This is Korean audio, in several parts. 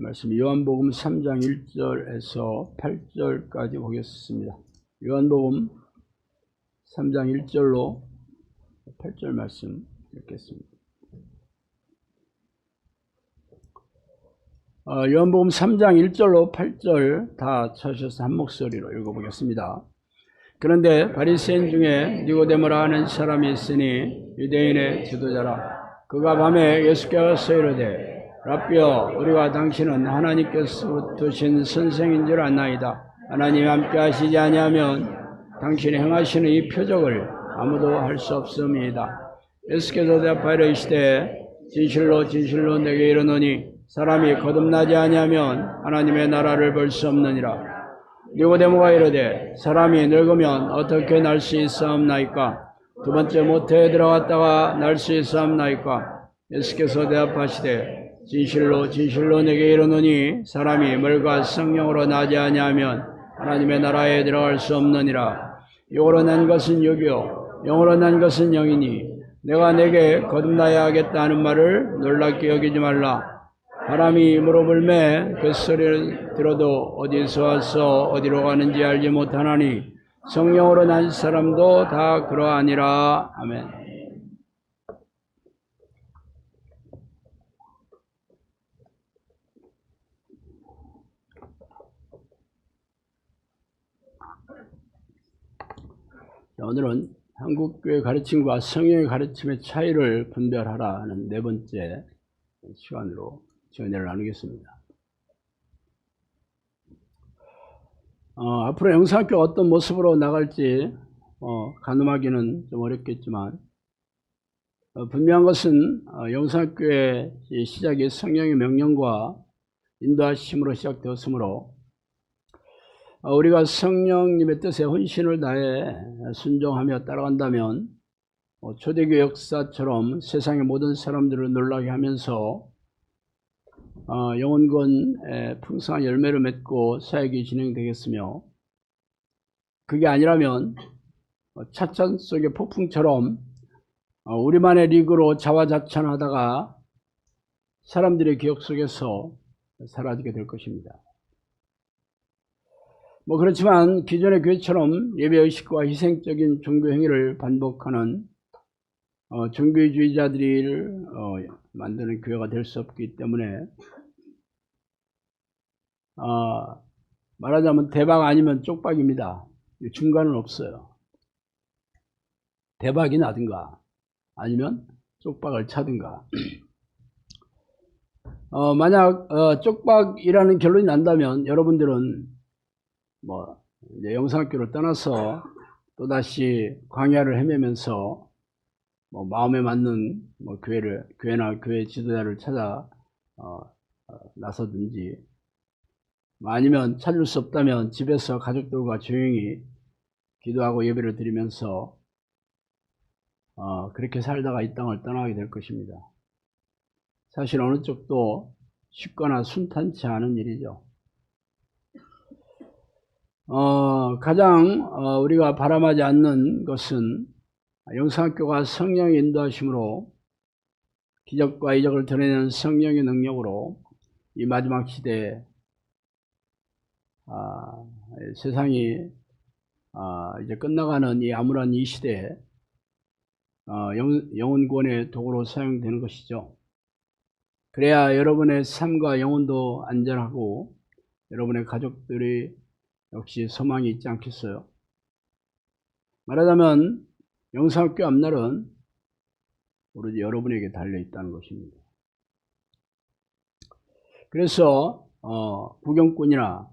말씀 요한복음 3장 1절에서 8절까지 보겠습니다. 요한복음 3장 1절로 8절 말씀 읽겠습니다. 요한복음 3장 1절로 8절 다 쳐셔서 한 목소리로 읽어보겠습니다. 그런데 바리새인 중에 니고데모라 하는 사람이 있으니 유대인의 지도자라. 그가 밤에 예수께 와서 이르되 라삐여, 우리와 당신은 하나님께서 두신 선생인 줄 아나이다. 하나님이 함께 하시지 아니하면 당신이 행하시는 이 표적을 아무도 할 수 없음이다. 예수께서 대답하여 이르시되 진실로 진실로 내게 이르노니 사람이 거듭나지 아니하면 하나님의 나라를 볼 수 없느니라. 니고데모가 이르되 사람이 늙으면 어떻게 날 수 있사옵나이까? 두 번째 모태에 들어갔다가 날 수 있사옵나이까? 예수께서 대답하시되 진실로 진실로 내게 이르노니 사람이 물과 성령으로 나지 아니하면 하나님의 나라에 들어갈 수 없느니라. 육으로 난 것은 육이요 영으로 난 것은 영이니 내가 내게 거듭나야 하겠다 하는 말을 놀랍게 여기지 말라. 바람이 물어불매 그 소리를 들어도 어디서 와서 어디로 가는지 알지 못하나니 성령으로 난 사람도 다 그러하니라. 아멘. 오늘은 한국교회 가르침과 성령의 가르침의 차이를 분별하라 하는 네 번째 시간으로 은혜를 나누겠습니다. 앞으로 영상학교가 어떤 모습으로 나갈지 가늠하기는 좀 어렵겠지만 분명한 것은 영상학교의 시작이 성령의 명령과 인도하심으로 시작되었으므로 우리가 성령님의 뜻에 혼신을 다해 순종하며 따라간다면 초대교회 역사처럼 세상의 모든 사람들을 놀라게 하면서 영혼권의 풍성한 열매를 맺고 사역이 진행되겠으며, 그게 아니라면 차찬 속의 폭풍처럼 우리만의 리그로 자화자찬하다가 사람들의 기억 속에서 사라지게 될 것입니다. 그렇지만 기존의 교회처럼 예배의식과 희생적인 종교 행위를 반복하는 종교주의자들을 만드는 교회가 될 수 없기 때문에 말하자면 대박 아니면 쪽박입니다. 중간은 없어요. 대박이 나든가 아니면 쪽박을 차든가. 만약 쪽박이라는 결론이 난다면 여러분들은 이제 영상학교를 떠나서 또다시 광야를 헤매면서 마음에 맞는 교회나 교회 지도자를 찾아 나서든지, 아니면 찾을 수 없다면 집에서 가족들과 조용히 기도하고 예배를 드리면서 그렇게 살다가 이 땅을 떠나게 될 것입니다. 사실 어느 쪽도 쉽거나 순탄치 않은 일이죠. 가장 우리가 바람하지 않는 것은 영상학교가 성령의 인도하심으로 기적과 이적을 드러내는 성령의 능력으로 이 마지막 시대에 세상이 이제 끝나가는 이 암울한 이 시대에 영혼구원의 도구로 사용되는 것이죠. 그래야 여러분의 삶과 영혼도 안전하고 여러분의 가족들이 역시 소망이 있지 않겠어요? 말하자면 영성학교 앞날은 오로지 여러분에게 달려 있다는 것입니다. 그래서 구경꾼이나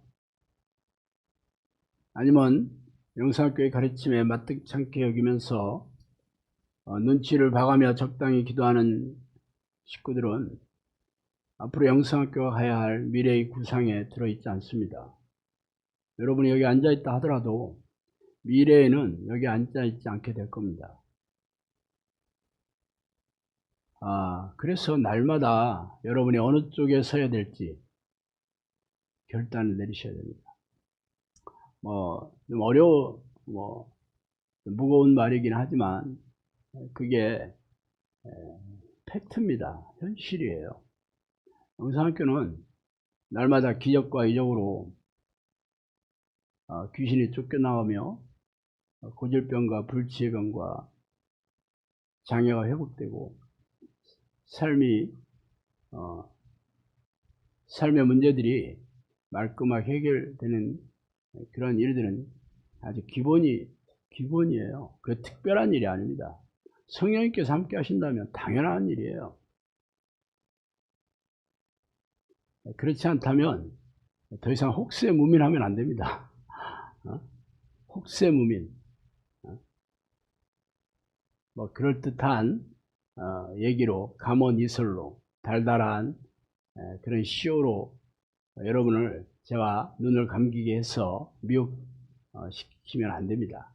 아니면 영성학교의 가르침에 마뜩찮게 여기면서 눈치를 봐가며 적당히 기도하는 식구들은 앞으로 영성학교가 가야 할 미래의 구상에 들어있지 않습니다. 여러분이 여기 앉아있다 하더라도 미래에는 여기 앉아있지 않게 될 겁니다. 그래서 날마다 여러분이 어느 쪽에 서야 될지 결단을 내리셔야 됩니다. 좀 무거운 말이긴 하지만 그게 팩트입니다. 현실이에요. 영성학교는 날마다 기적과 이적으로 귀신이 쫓겨나가며 고질병과 불치병과 장애가 회복되고 삶의 문제들이 말끔하게 해결되는 그런 일들은 아주 기본이에요. 그 특별한 일이 아닙니다. 성령님께서 함께 하신다면 당연한 일이에요. 그렇지 않다면 더 이상 혹세무민하면 안 됩니다. 혹세무민. 그럴듯한 얘기로 감언이설로 달달한 그런 시어로 여러분을 제가 눈을 감기게 해서 미혹시키면 안 됩니다.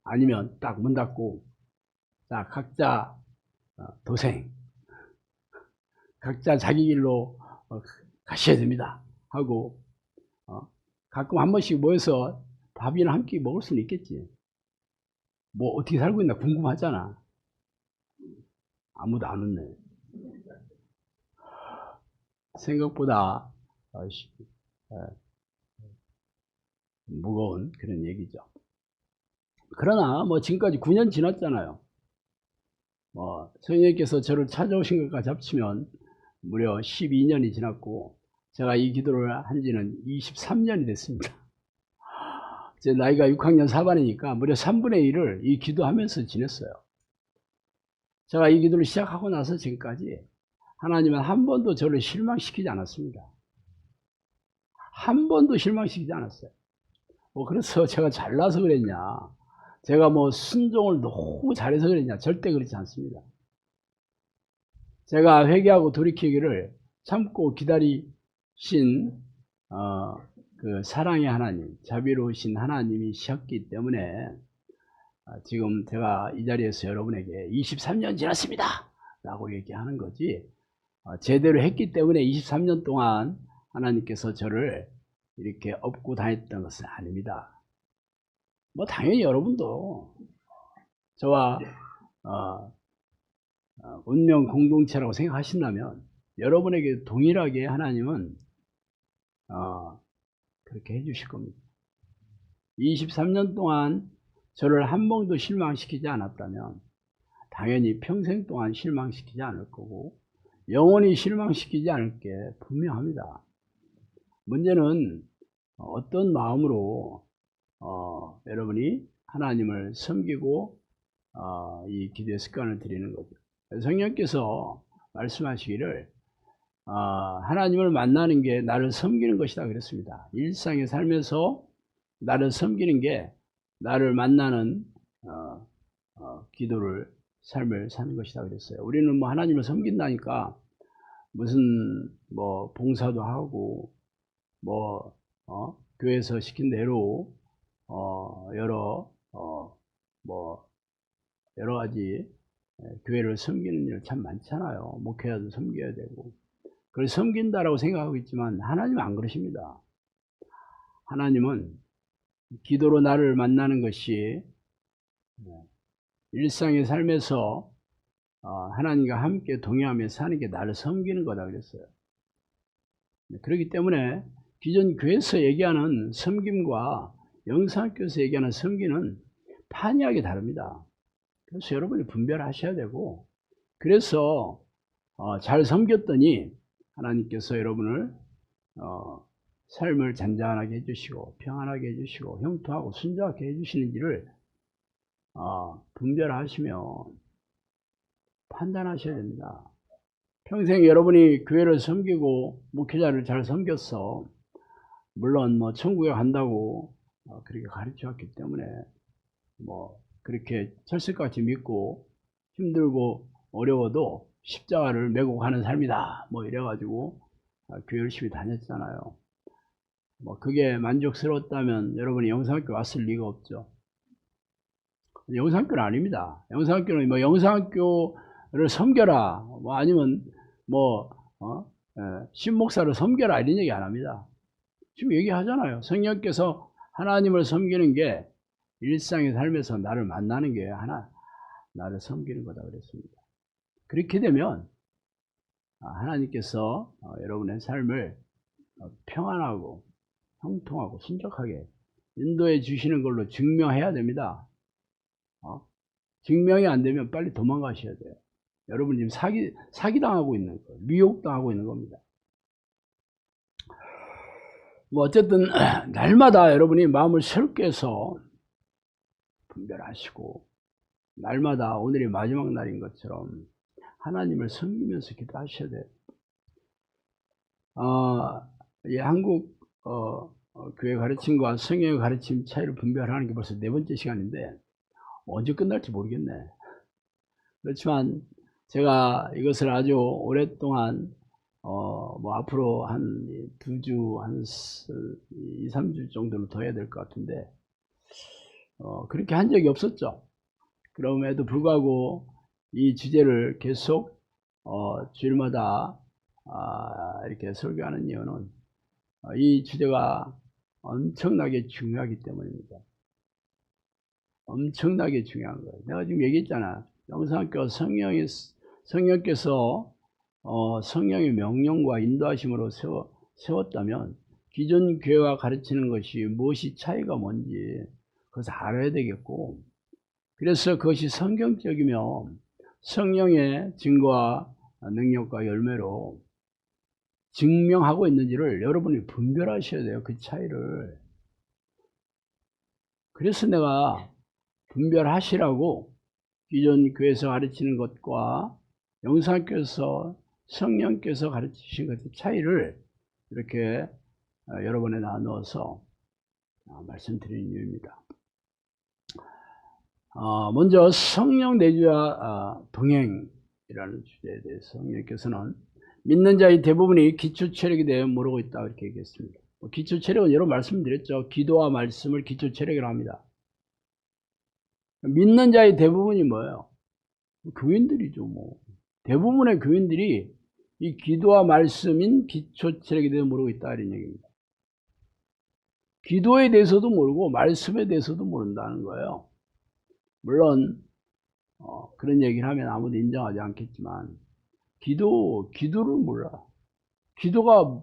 아니면 딱 문 닫고 자 각자 도생 각자 자기 길로 가셔야 됩니다 하고 가끔 한 번씩 모여서 밥이나 한 끼 먹을 수는 있겠지. 뭐 어떻게 살고 있나 궁금하잖아. 아무도 안 웃네. 생각보다 무거운 그런 얘기죠. 그러나 지금까지 9년 지났잖아요. 성령님께서 저를 찾아오신 것까지 합치면 무려 12년이 지났고 제가 이 기도를 한 지는 23년이 됐습니다. 제 나이가 6학년 4반이니까 무려 3분의 1을 이 기도하면서 지냈어요. 제가 이 기도를 시작하고 나서 지금까지 하나님은 한 번도 저를 실망시키지 않았습니다. 한 번도 실망시키지 않았어요. 그래서 제가 잘나서 그랬냐, 제가 순종을 너무 잘해서 그랬냐, 절대 그렇지 않습니다. 제가 회개하고 돌이키기를 참고 기다리신 그 사랑의 하나님, 자비로우신 하나님이셨기 때문에 지금 제가 이 자리에서 여러분에게 23년 지났습니다 라고 얘기하는 거지, 제대로 했기 때문에 23년 동안 하나님께서 저를 이렇게 업고 다녔던 것은 아닙니다. 당연히 여러분도 저와 운명 공동체라고 생각하신다면 여러분에게 동일하게 하나님은 그렇게 해주실 겁니다. 23년 동안 저를 한 번도 실망시키지 않았다면 당연히 평생 동안 실망시키지 않을 거고 영원히 실망시키지 않을 게 분명합니다. 문제는 어떤 마음으로 여러분이 하나님을 섬기고 이 기도의 습관을 들이는 거죠. 성령께서 말씀하시기를 하나님을 만나는 게 나를 섬기는 것이다 그랬습니다. 일상의 삶에서 나를 섬기는 게 나를 만나는 기도를 삶을 사는 것이다 그랬어요. 우리는 하나님을 섬긴다니까 무슨 봉사도 하고 교회에서 시킨 대로 여러 가지 교회를 섬기는 일 참 많잖아요. 목회자도 섬겨야 되고 그걸 섬긴다라고 생각하고 있지만 하나님은 안 그러십니다. 하나님은 기도로 나를 만나는 것이 일상의 삶에서 하나님과 함께 동행하며 사는 게 나를 섬기는 거다 그랬어요. 그렇기 때문에 기존 교회에서 얘기하는 섬김과 영성학교에서 얘기하는 섬기는 판이하게 다릅니다. 그래서 여러분이 분별하셔야 되고, 그래서 잘 섬겼더니 하나님께서 여러분을 삶을 잔잔하게 해주시고 평안하게 해주시고 형통하고 순조하게 해주시는지를 분별하시면 판단하셔야 됩니다. 평생 여러분이 교회를 섬기고 목회자를 잘 섬겼어. 물론 뭐 천국에 간다고 그렇게 가르쳐왔기 때문에 뭐 그렇게 철석같이 믿고 힘들고 어려워도 십자가를 메고 가는 삶이다 뭐 이래가지고 교회 열심히 다녔잖아요. 뭐 그게 만족스러웠다면 여러분이 영상학교 왔을 리가 없죠. 영상학교는 아닙니다. 영상학교는 뭐 영상학교를 섬겨라 뭐 아니면 뭐 신목사를 섬겨라 이런 얘기 안 합니다. 지금 얘기하잖아요. 성령께서 하나님을 섬기는 게 일상의 삶에서 나를 만나는 게 나를 섬기는 거다 그랬습니다. 그렇게 되면 하나님께서 여러분의 삶을 평안하고 형통하고 순적하게 인도해 주시는 걸로 증명해야 됩니다. 증명이 안 되면 빨리 도망가셔야 돼요. 여러분 지금 사기당하고 있는 거예요. 미혹당하고 있는 겁니다. 뭐 어쨌든 날마다 여러분이 마음을 새롭게 해서 분별하시고 날마다 오늘이 마지막 날인 것처럼 하나님을 섬기면서 기도하셔야 돼요. 이 한국 교회 가르침과 성경의 가르침 차이를 분별하는 게 벌써 4번째 시간인데 언제 끝날지 모르겠네. 그렇지만 제가 이것을 아주 오랫동안 뭐 앞으로 한 2주, 한 2, 3주 정도는 더 해야 될 것 같은데 그렇게 한 적이 없었죠. 그럼에도 불구하고 이 주제를 계속 주일마다 이렇게 설교하는 이유는 이 주제가 엄청나게 중요하기 때문입니다. 엄청나게 중요한 거예요. 내가 지금 얘기했잖아. 영상학교 성령께서 성령의 명령과 인도하심으로 세웠다면 기존 교회와 가르치는 것이 무엇이 차이가 뭔지 그것을 알아야 되겠고, 그래서 그것이 성경적이며 성령의 증거와 능력과 열매로 증명하고 있는지를 여러분이 분별하셔야 돼요. 그 차이를. 그래서 내가 분별하시라고 기존 교회에서 가르치는 것과 영상교에서 성령께서 가르치신 것의 차이를 이렇게 여러 번에 나누어서 말씀드리는 이유입니다. 먼저 성령 내주와 동행이라는 주제에 대해서 성령께서는 믿는 자의 대부분이 기초 체력에 대해 모르고 있다 이렇게 얘기했습니다. 기초 체력은 여러 말씀드렸죠. 기도와 말씀을 기초 체력이라고 합니다. 믿는 자의 대부분이 뭐예요? 교인들이죠. 뭐 대부분의 교인들이 이 기도와 말씀인 기초 체력에 대해 모르고 있다 이런 얘기입니다. 기도에 대해서도 모르고 말씀에 대해서도 모른다는 거예요. 물론 그런 얘기를 하면 아무도 인정하지 않겠지만 기도를 몰라. 기도가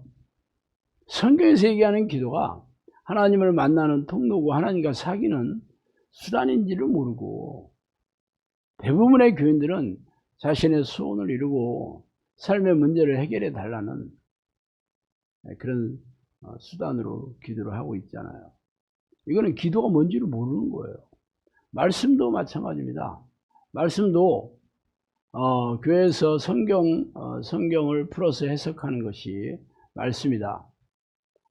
성경에서 얘기하는 기도가 하나님을 만나는 통로고 하나님과 사귀는 수단인지를 모르고, 대부분의 교인들은 자신의 소원을 이루고 삶의 문제를 해결해 달라는 그런 수단으로 기도를 하고 있잖아요. 이거는 기도가 뭔지를 모르는 거예요. 말씀도 마찬가지입니다. 말씀도 교회에서 성경을 풀어서 해석하는 것이 말씀이다.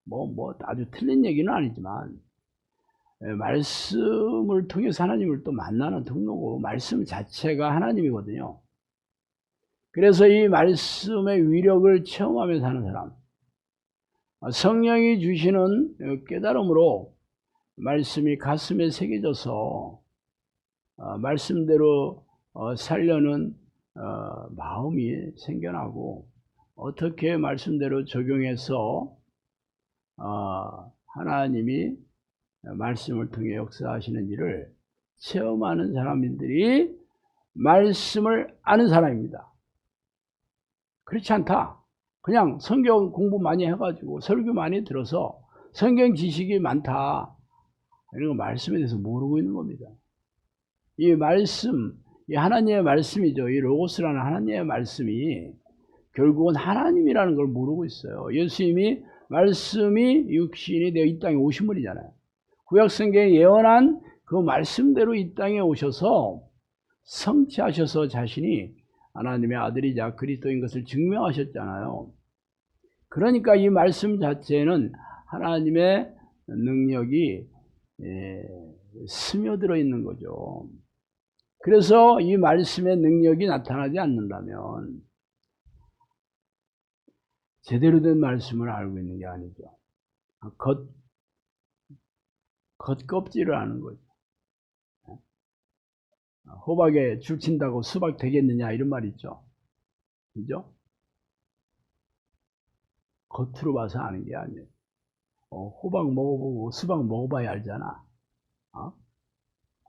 뭐 아주 틀린 얘기는 아니지만 말씀을 통해서 하나님을 또 만나는 통로고 말씀 자체가 하나님이거든요. 그래서 이 말씀의 위력을 체험하며 사는 사람, 성령이 주시는 깨달음으로 말씀이 가슴에 새겨져서 말씀대로 살려는 마음이 생겨나고, 어떻게 말씀대로 적용해서 하나님이 말씀을 통해 역사하시는지를 체험하는 사람들이 말씀을 아는 사람입니다. 그렇지 않다. 그냥 성경 공부 많이 해가지고 설교 많이 들어서 성경 지식이 많다, 이런 거 말씀에 대해서 모르고 있는 겁니다. 이 말씀, 이 하나님의 말씀이죠. 이 로고스라는 하나님의 말씀이 결국은 하나님이라는 걸 모르고 있어요. 예수님이 말씀이 육신이 되어 이 땅에 오신 분이잖아요. 구약 성경에 예언한 그 말씀대로 이 땅에 오셔서 성취하셔서 자신이 하나님의 아들이자 그리스도인 것을 증명하셨잖아요. 그러니까 이 말씀 자체에는 하나님의 능력이 스며들어 있는 거죠. 그래서 이 말씀의 능력이 나타나지 않는다면 제대로 된 말씀을 알고 있는 게 아니죠. 겉껍질을 아는 거죠. 호박에 줄 친다고 수박 되겠느냐 이런 말 있죠. 그죠? 겉으로 봐서 아는 게 아니에요. 호박 먹어보고 수박 먹어봐야 알잖아.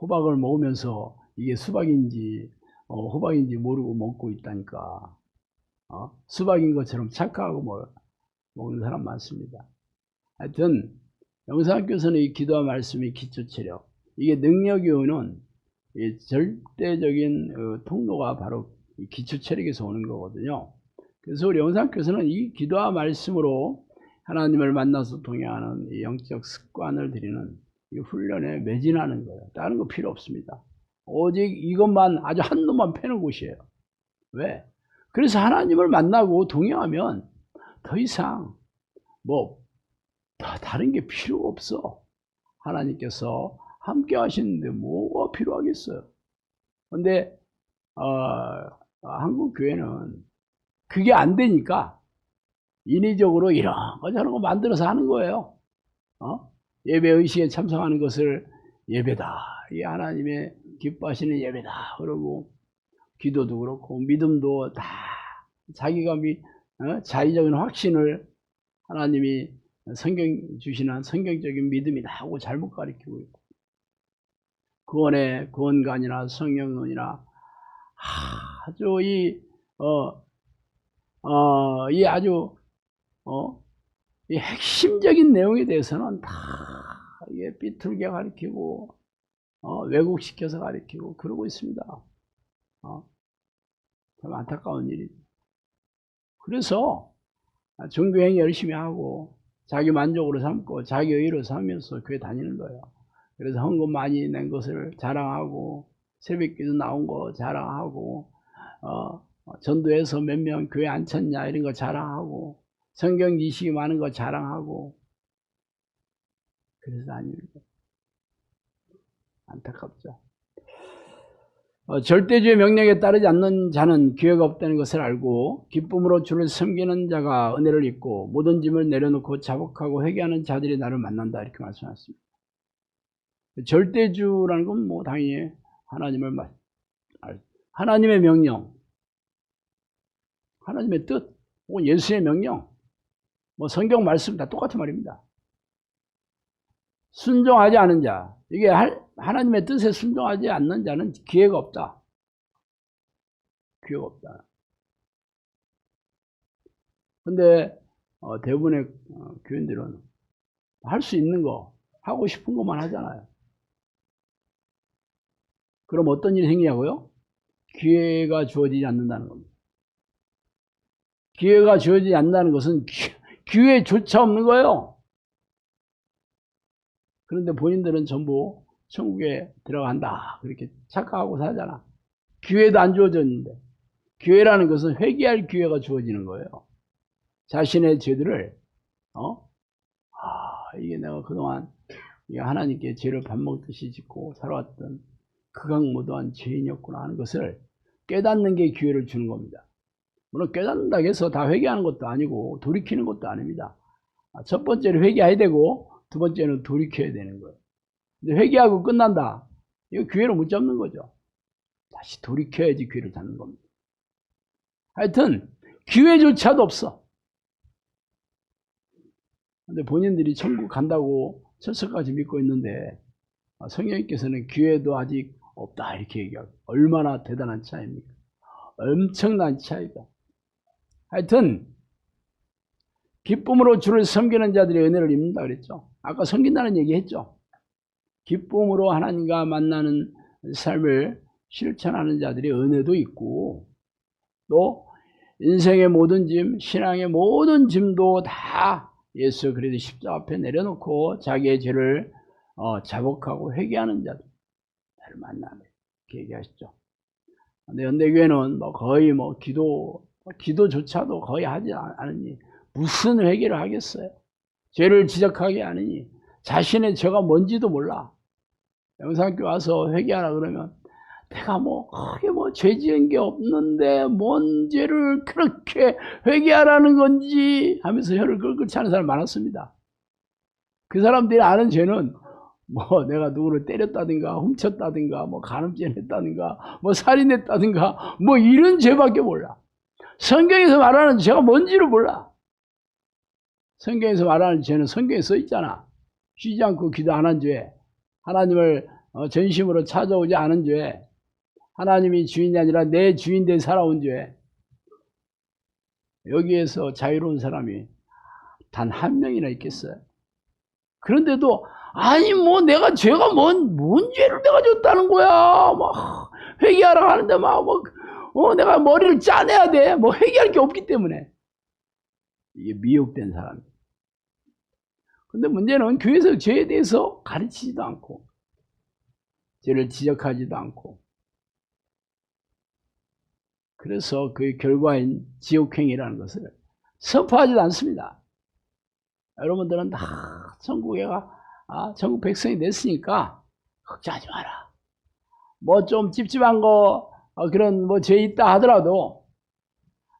호박을 먹으면서 이게 수박인지 호박인지 모르고 먹고 있다니까. 수박인 것처럼 착각하고 먹는 사람 많습니다. 하여튼 영상교서는 이 기도와 말씀이 기초체력, 이게 능력이 오는 절대적인 통로가 바로 기초체력에서 오는 거거든요. 그래서 우리 영상교서는 이 기도와 말씀으로 하나님을 만나서 동행하는 이 영적 습관을 들이는 이 훈련에 매진하는 거예요. 다른 거 필요 없습니다. 오직 이것만, 아주 한 놈만 패는 곳이에요. 왜? 그래서 하나님을 만나고 동행하면 더 이상 다른 게 필요 없어. 하나님께서 함께 하시는데 뭐가 필요하겠어요. 근데 한국 교회는 그게 안 되니까 인위적으로 이런 거 저런 거 만들어서 하는 거예요. 예배 의식에 참석하는 것을 예배다, 이 하나님의 기뻐하시는 예배다 그러고, 기도도 그렇고 믿음도 다 자기가 자의적인 확신을 하나님이 성경 주시는 성경적인 믿음이다 하고 잘못 가르치고 있고, 구원의 구원관이나 성령론이나 아주 이 핵심적인 내용에 대해서는 다 이게 삐뚤게 가르치고 왜곡시켜서 가르치고 그러고 있습니다. 참 안타까운 일이죠. 그래서 종교행위 열심히 하고 자기 만족으로 삼고 자기 의로 삼으면서 교회 다니는 거예요. 그래서 헌금 많이 낸 것을 자랑하고 새벽기도 나온 거 자랑하고 전도해서 몇 명 교회 안 쳤냐 이런 거 자랑하고 성경 지식이 많은 거 자랑하고 그래서 다니는 거예요. 안타깝죠. 절대주의 명령에 따르지 않는 자는 기회가 없다는 것을 알고 기쁨으로 주를 섬기는 자가 은혜를 입고 모든 짐을 내려놓고 자복하고 회개하는 자들이 나를 만난다 이렇게 말씀하셨습니다. 절대주라는 건 당연히 하나님의 명령, 하나님의 뜻, 혹은 예수의 명령, 성경 말씀 다 똑같은 말입니다. 순종하지 않은 자, 이게 하나님의 뜻에 순종하지 않는 자는 기회가 없다. 기회가 없다. 근데 대부분의 교인들은 할 수 있는 거, 하고 싶은 것만 하잖아요. 그럼 어떤 일이 생기냐고요? 기회가 주어지지 않는다는 겁니다. 기회가 주어지지 않는다는 것은 기회조차 없는 거예요. 그런데 본인들은 전부 천국에 들어간다 그렇게 착각하고 살잖아. 기회도 안 주어졌는데. 기회라는 것은 회개할 기회가 주어지는 거예요. 자신의 죄들을 이게 내가 그동안 하나님께 죄를 밥 먹듯이 짓고 살아왔던 극악무도한 죄인이었구나 하는 것을 깨닫는 게 기회를 주는 겁니다. 물론 깨닫는다고 해서 다 회개하는 것도 아니고 돌이키는 것도 아닙니다. 첫 번째는 회개해야 되고 두 번째는 돌이켜야 되는 거예요. 근데 회개하고 끝난다, 이거 기회를 못 잡는 거죠. 다시 돌이켜야지 기회를 잡는 겁니다. 하여튼 기회조차도 없어. 근데 본인들이 천국 간다고 철석까지 믿고 있는데 성령님께서는 기회도 아직 없다 이렇게 얘기하고, 얼마나 대단한 차이입니까? 엄청난 차이다. 하여튼 기쁨으로 주를 섬기는 자들이 은혜를 입는다 그랬죠. 아까 섬긴다는 얘기 했죠. 기쁨으로 하나님과 만나는 삶을 실천하는 자들이 은혜도 있고, 또 인생의 모든 짐, 신앙의 모든 짐도 다 예수 그리스도 십자가 앞에 내려놓고 자기의 죄를 자복하고 회개하는 자들, 나를 만나라. 이렇게 얘기하시죠. 근데 연대교회는 뭐 거의 뭐 기도조차도 거의 하지 않으니 무슨 회개를 하겠어요. 죄를 지적하게 하느니 자신의 죄가 뭔지도 몰라. 영상교회 와서 회개하라 그러면 내가 뭐 크게 뭐 죄 지은 게 없는데 뭔 죄를 그렇게 회개하라는 건지 하면서 혀를 끌끌 차는 사람 많았습니다. 그 사람들이 아는 죄는 뭐 내가 누구를 때렸다든가 훔쳤다든가 뭐 간음죄 했다든가 뭐 살인했다든가 뭐 이런 죄밖에 몰라. 성경에서 말하는 죄가 뭔지를 몰라. 성경에서 말하는 죄는 성경에 써 있잖아. 쉬지 않고 기도 안 한 죄, 하나님을 전심으로 찾아오지 않은 죄, 하나님이 주인이 아니라 내 주인 돼 살아온 죄. 여기에서 자유로운 사람이 단 한 명이나 있겠어요? 그런데도 아니 뭐 내가 죄가 뭔 죄를 내가 졌다는 거야. 막 회개하라고 하는데 막 내가 머리를 짜내야 돼. 뭐 회개할 게 없기 때문에. 이게 미혹된 사람. 근데 문제는 교회에서 죄에 대해서 가르치지도 않고 죄를 지적하지도 않고 그래서 그 결과인 지옥행이라는 것을 선포하지도 않습니다. 여러분들은 다 전국 백성이 됐으니까 걱정하지 마라. 뭐 좀 찝찝한 거 그런 뭐 죄 있다 하더라도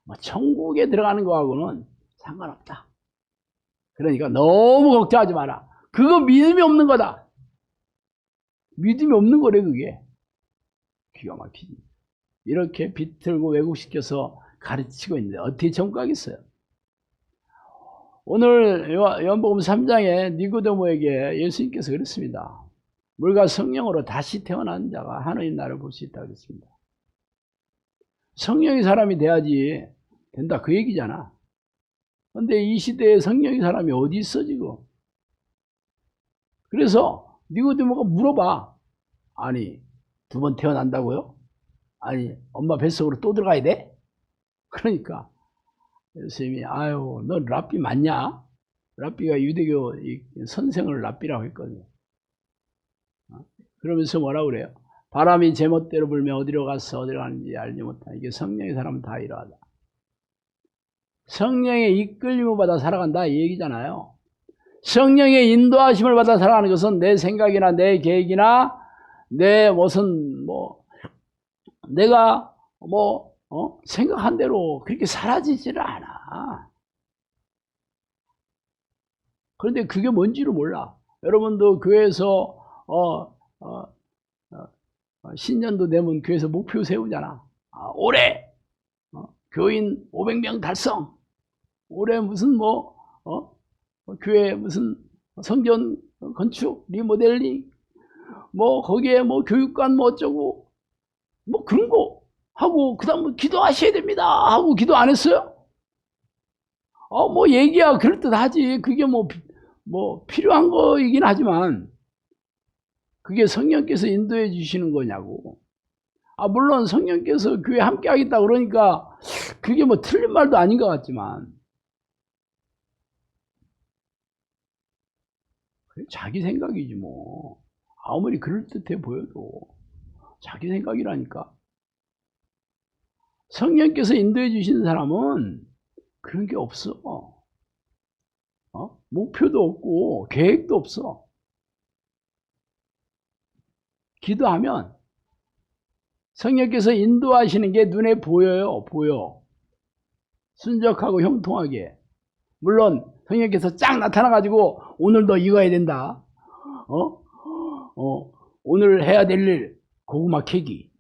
뭐 천국에 들어가는 거하고는 상관없다. 그러니까 너무 걱정하지 마라. 그거 믿음이 없는 거다. 믿음이 없는 거래 그게. 기가 막히지. 이렇게 비틀고 왜곡시켜서 가르치고 있는데 어떻게 천국 가겠어요? 오늘 요한복음 3장에 니고데모에게 예수님께서 그랬습니다. 물과 성령으로 다시 태어난 자가 하나님 나라를 볼 수 있다고 그랬습니다. 성령의 사람이 돼야지 된다 그 얘기잖아. 근데 이 시대에 성령의 사람이 어디 있어 지금? 그래서 니고데모가 물어봐. 아니 2번 태어난다고요? 아니 엄마 뱃속으로 또 들어가야 돼? 그러니까 예수님이 아유 너 랍비 맞냐? 랍비가 유대교 선생을 랍비라고 했거든요. 그러면서 뭐라고 그래요? 바람이 제멋대로 불며 어디로 가서 어디로 가는지 알지 못하는 이게 성령의 사람은 다 이러하다. 성령의 이끌림을 받아 살아간다 이 얘기잖아요. 성령의 인도하심을 받아 살아가는 것은 내 생각이나 내 계획이나 내 무슨 내가 생각한 대로 그렇게 사라지지를 않아. 그런데 그게 뭔지를 몰라. 여러분도 교회에서 신년도 되면 교회에서 목표 세우잖아. 올해 교인 500명 달성. 올해 무슨 교회 무슨 성전 건축 리모델링 거기에 교육관 어쩌고 그런 거 하고 그다음 기도하셔야 됩니다 하고 기도 안 했어요? 얘기야 그럴듯하지. 그게 필요한 거이긴 하지만 그게 성령께서 인도해 주시는 거냐고. 물론 성령께서 교회 함께 하겠다 그러니까 그게 틀린 말도 아닌 것 같지만 자기 생각이지 뭐. 아무리 그럴듯해 보여도 자기 생각이라니까. 성령께서 인도해 주시는 사람은 그런 게 없어. 목표도 없고 계획도 없어. 기도하면 성령께서 인도하시는 게 눈에 보여요. 보여. 순적하고 형통하게. 물론 성령께서 쫙 나타나가지고 오늘 너 이거 해야 된다. 오늘 해야 될 일 고구마 캐기.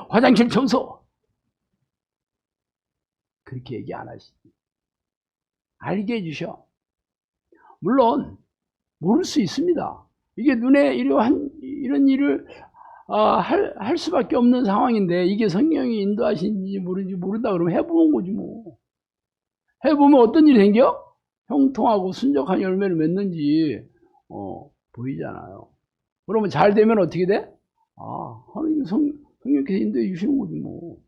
화장실 청소. 그렇게 얘기 안 하시지. 알게 해주셔. 물론 모를 수 있습니다. 이게 눈에 이런 일을 할 수밖에 없는 상황인데 이게 성령이 인도하신지 모른다 그러면 해보는 거지 뭐. 해보면 어떤 일이 생겨? 형통하고 순적한 열매를 맺는지 보이잖아요. 그러면 잘 되면 어떻게 돼? 하나님 성령께서 인도해 주시는 거지 뭐.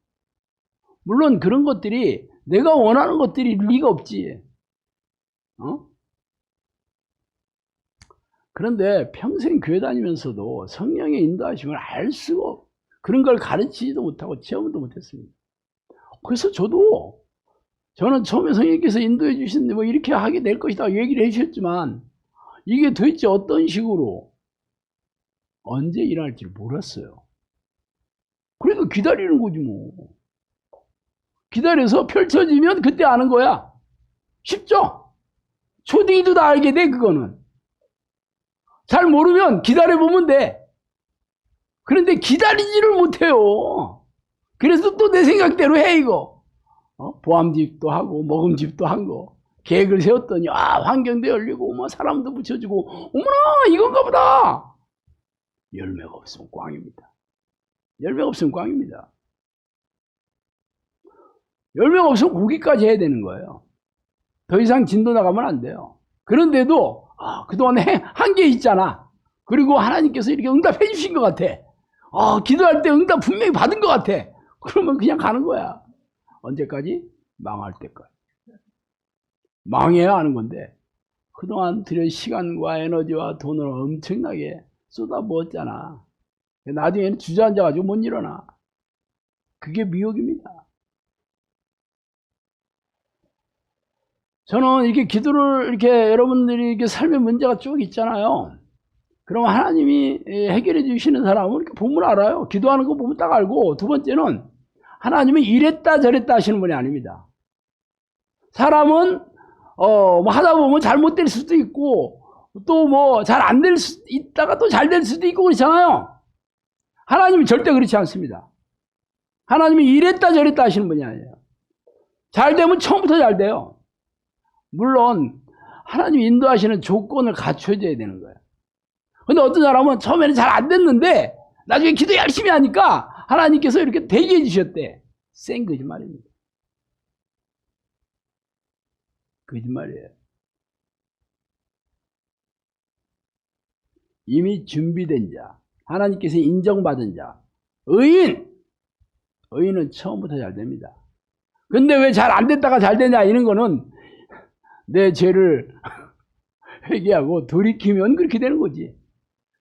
물론 그런 것들이 내가 원하는 것들이 리가 없지. 그런데 평생 교회 다니면서도 성령의 인도하심을 알 수가 없고 그런 걸 가르치지도 못하고 체험도 못했습니다. 그래서 저는 처음에 성령께서 인도해 주시는데 뭐 이렇게 하게 될 것이다 얘기를 해주셨지만 이게 도대체 어떤 식으로 언제 일어날지 몰랐어요. 그러니까 기다리는 거지 뭐. 기다려서 펼쳐지면 그때 아는 거야. 쉽죠? 초딩이도 다 알게 돼 그거는. 잘 모르면 기다려보면 돼. 그런데 기다리지를 못해요. 그래서 또 내 생각대로 해 이거. 보암집도 하고 먹음집도 한 거. 계획을 세웠더니 환경도 열리고 뭐 사람도 붙여주고 어머나 이건가 보다. 열매가 없으면 꽝입니다. 열매가 없으면 꽝입니다. 열매가 없으면 고기까지 해야 되는 거예요. 더 이상 진도 나가면 안 돼요. 그런데도 그동안에 한 게 있잖아. 그리고 하나님께서 이렇게 응답해 주신 것 같아. 기도할 때 응답 분명히 받은 것 같아. 그러면 그냥 가는 거야. 언제까지? 망할 때까지. 망해야 하는 건데 그동안 들여 시간과 에너지와 돈을 엄청나게 쏟아부었잖아. 나중에는 주저앉아가지고 못 일어나. 그게 미혹입니다. 저는 이렇게 기도를 이렇게 여러분들이 이렇게 삶의 문제가 쭉 있잖아요. 그럼 하나님이 해결해 주시는 사람은 이렇게 보면 알아요. 기도하는 거 보면 딱 알고, 두 번째는 하나님은 이랬다 저랬다 하시는 분이 아닙니다. 사람은 뭐 하다 보면 잘못될 수도 있고 또 뭐 잘 안 될 수 있다가 또 잘 될 수도 있고 그렇잖아요. 하나님은 절대 그렇지 않습니다. 하나님이 이랬다 저랬다 하시는 분이 아니에요. 잘 되면 처음부터 잘 돼요. 물론 하나님이 인도하시는 조건을 갖춰줘야 되는 거예요. 근데 어떤 사람은 처음에는 잘 안 됐는데 나중에 기도 열심히 하니까 하나님께서 이렇게 되게 해주셨대. 생 거짓말입니다. 거짓말이에요. 이미 준비된 자, 하나님께서 인정받은 자, 의인은 처음부터 잘 됩니다. 근데 왜 잘 안 됐다가 잘 되냐 이런 거는 내 죄를 회개하고 돌이키면 그렇게 되는 거지.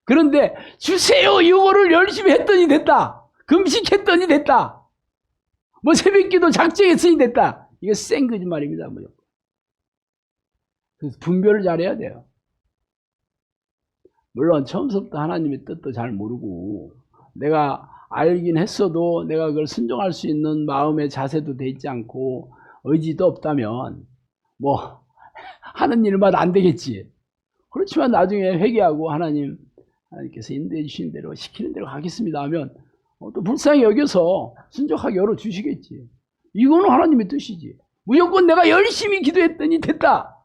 그런데 주세요 이거를 열심히 했더니 됐다. 금식했더니 됐다. 뭐 새벽기도 작정했으니 됐다. 이거 센 거짓말입니다. 그래서 분별을 잘해야 돼요. 물론 처음부터 하나님의 뜻도 잘 모르고 내가 알긴 했어도 내가 그걸 순종할 수 있는 마음의 자세도 돼 있지 않고 의지도 없다면 뭐 하는 일마다 안 되겠지. 그렇지만 나중에 회개하고 하나님께서 인도해 주신 대로 시키는 대로 가겠습니다 하면 또 불쌍히 여겨서 순종하게 열어주시겠지. 이거는 하나님의 뜻이지. 무조건 내가 열심히 기도했더니 됐다.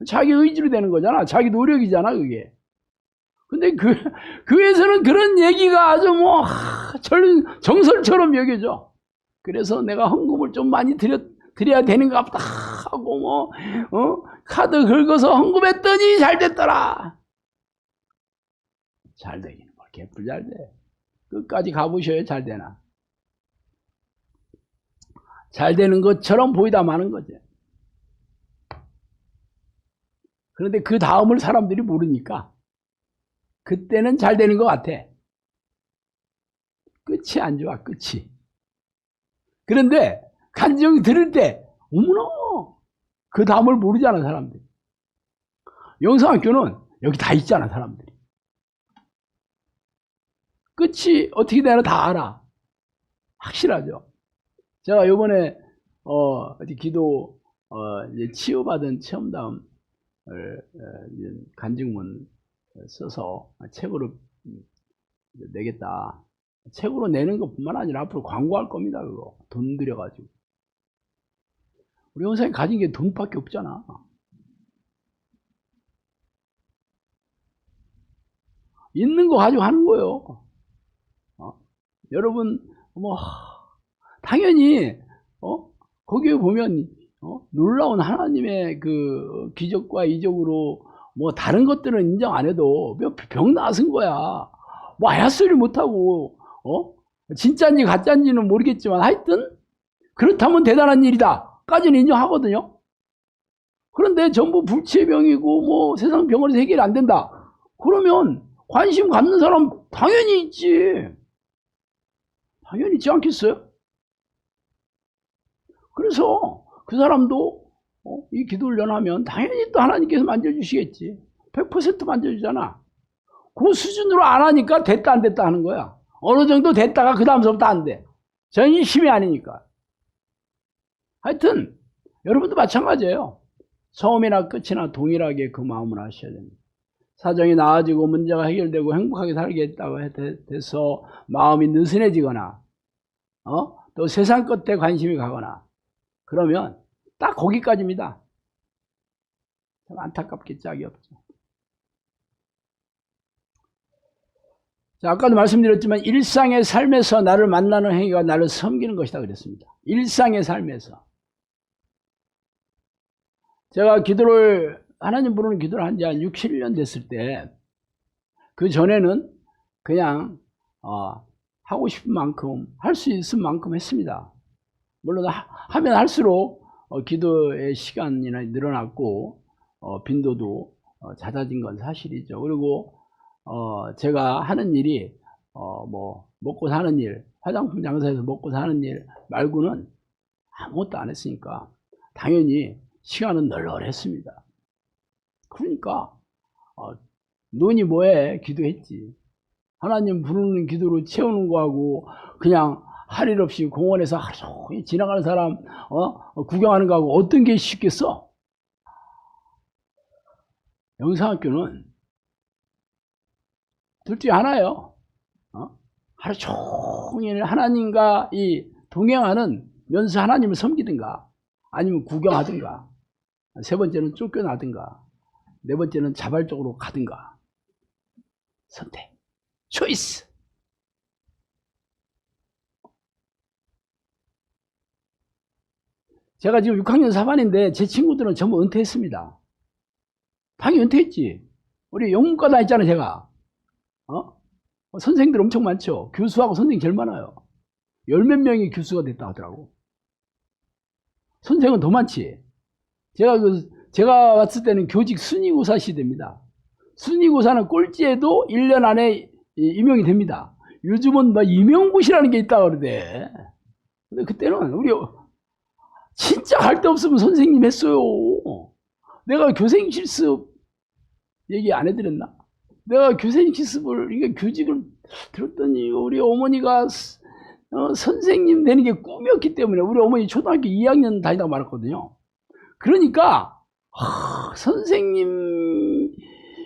자기 의지로 되는 거잖아. 자기 노력이잖아 그게. 근데 교회에서는 그런 얘기가 아주 뭐 정설처럼 여겨져. 그래서 내가 헌금을 좀 많이 드려야 되는가 보다 하고 카드 긁어서 헌금했더니 잘 됐더라. 잘 되기는 뭐 개뿔 잘 돼. 끝까지 가보셔야 잘 되나. 잘 되는 것처럼 보이다 마는 거지. 그런데 그 다음을 사람들이 모르니까 그때는 잘 되는 것 같아. 끝이 안 좋아, 끝이. 그런데 간증 들을 때 어머나 그 다음을 모르잖아 사람들이. 영성학교는 여기 다 있잖아 사람들이. 끝이 어떻게 되나 다 알아. 확실하죠. 제가 요번에 기도 이제 치유받은 체험담을 간증문 써서 책으로 내겠다. 책으로 내는 것뿐만 아니라 앞으로 광고할 겁니다. 그거 돈 들여가지고. 우리 원사님 가진 게 돈밖에 없잖아. 있는 거 가지고 하는 거예요. 여러분 뭐 당연히 거기에 보면 놀라운 하나님의 그 기적과 이적으로 뭐 다른 것들은 인정 안 해도 병 나은 거야. 뭐 아야소리 못하고 진짜인지 가짜인지는 모르겠지만 하여튼 그렇다면 대단한 일이다 까지는 인정하거든요. 그런데 전부 불치의 병이고 뭐 세상 병원에서 해결이 안 된다. 그러면 관심 갖는 사람 당연히 있지. 당연히 있지 않겠어요? 그래서 그 사람도 이 기도 훈련하면 당연히 또 하나님께서 만져주시겠지. 100% 만져주잖아. 그 수준으로 안 하니까 됐다 안 됐다 하는 거야. 어느 정도 됐다가 그 다음서부터 안 돼. 전혀 힘이 아니니까. 하여튼 여러분도 마찬가지예요. 처음이나 끝이나 동일하게 그 마음을 하셔야 됩니다. 사정이 나아지고 문제가 해결되고 행복하게 살겠다고 해서 마음이 느슨해지거나 또 세상 끝에 관심이 가거나 그러면 딱 거기까지입니다. 참 안타깝게 짝이 없죠. 자, 아까도 말씀드렸지만 일상의 삶에서 나를 만나는 행위가 나를 섬기는 것이다 그랬습니다. 일상의 삶에서. 제가 기도를 하나님 부르는 기도를 한 지 한 6, 7년 됐을 때 그 전에는 그냥 하고 싶은 만큼 할 수 있을 만큼 했습니다. 물론 하면 할수록 기도의 시간이나 늘어났고 빈도도 잦아진 건 사실이죠. 그리고 제가 하는 일이 뭐 먹고 사는 일, 화장품 장사에서 먹고 사는 일 말고는 아무것도 안 했으니까 당연히 시간은 널널했습니다. 그러니까 눈이 뭐해? 기도했지. 하나님 부르는 기도로 채우는 거하고 그냥 할 일 없이 공원에서 하루 종일 지나가는 사람 구경하는 거하고 어떤 게 쉽겠어? 영상학교는 둘 중에 하나예요. 하루 종일 하나님과 이 동행하는 면서 하나님을 섬기든가 아니면 구경하든가 세 번째는 쫓겨나든가 네 번째는 자발적으로 가든가. 선택, 초이스. 제가 지금 6학년 4반인데 제 친구들은 전부 은퇴했습니다. 당연히 은퇴했지. 우리 영문과 다녔잖아요, 제가. 선생님들 엄청 많죠. 교수하고 선생님 제일 많아요. 열 몇 명이 교수가 됐다 하더라고. 선생은 더 많지. 제가 왔을 때는 교직 순위고사 시대입니다. 순위고사는 꼴찌에도 1년 안에 임용이 됩니다. 요즘은 막 임용고시라는 게 있다 그러대. 근데 그때는 우리 진짜 갈 데 없으면 선생님 했어요. 내가 교생 실습 얘기 안 해드렸나? 내가 교생 실습을 이게 교직을 들었더니 우리 어머니가 선생님 되는 게 꿈이었기 때문에 우리 어머니 초등학교 2학년 다니다가 말았거든요. 그러니까 선생님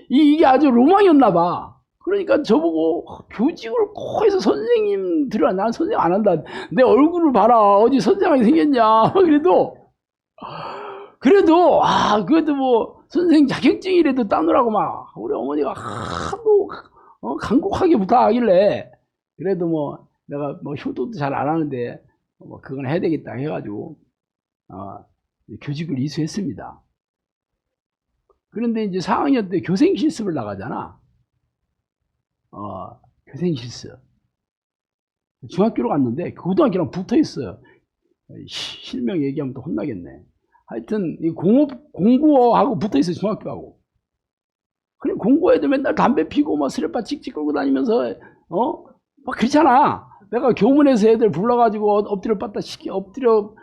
이게 아주 로망이었나 봐. 그러니까 저보고 교직을 꼭 해서 선생님 들어라. 난 선생님 안 한다. 내 얼굴을 봐라. 어디 선생하게 생겼냐. 그래도 그래도 뭐 선생님 자격증이라도 따느라고 막 우리 어머니가 하도 간곡하게 부탁하길래 그래도 뭐 내가 뭐 효도도 잘 안 하는데 뭐 그건 해야 되겠다 해가지고 교직을 이수했습니다. 그런데 이제 4학년 때 교생 실습을 나가잖아. 교생 실습. 중학교로 갔는데 고등학교랑 붙어 있어요. 실명 얘기하면 또 혼나겠네. 하여튼 이 공고하고 붙어 있어요, 중학교하고. 그래 공고 애들 맨날 담배 피고 막 스레빠 찍찍 끌고 다니면서 막 그렇잖아. 내가 교문에서 애들 불러가지고 엎드려 뻗다 엎드려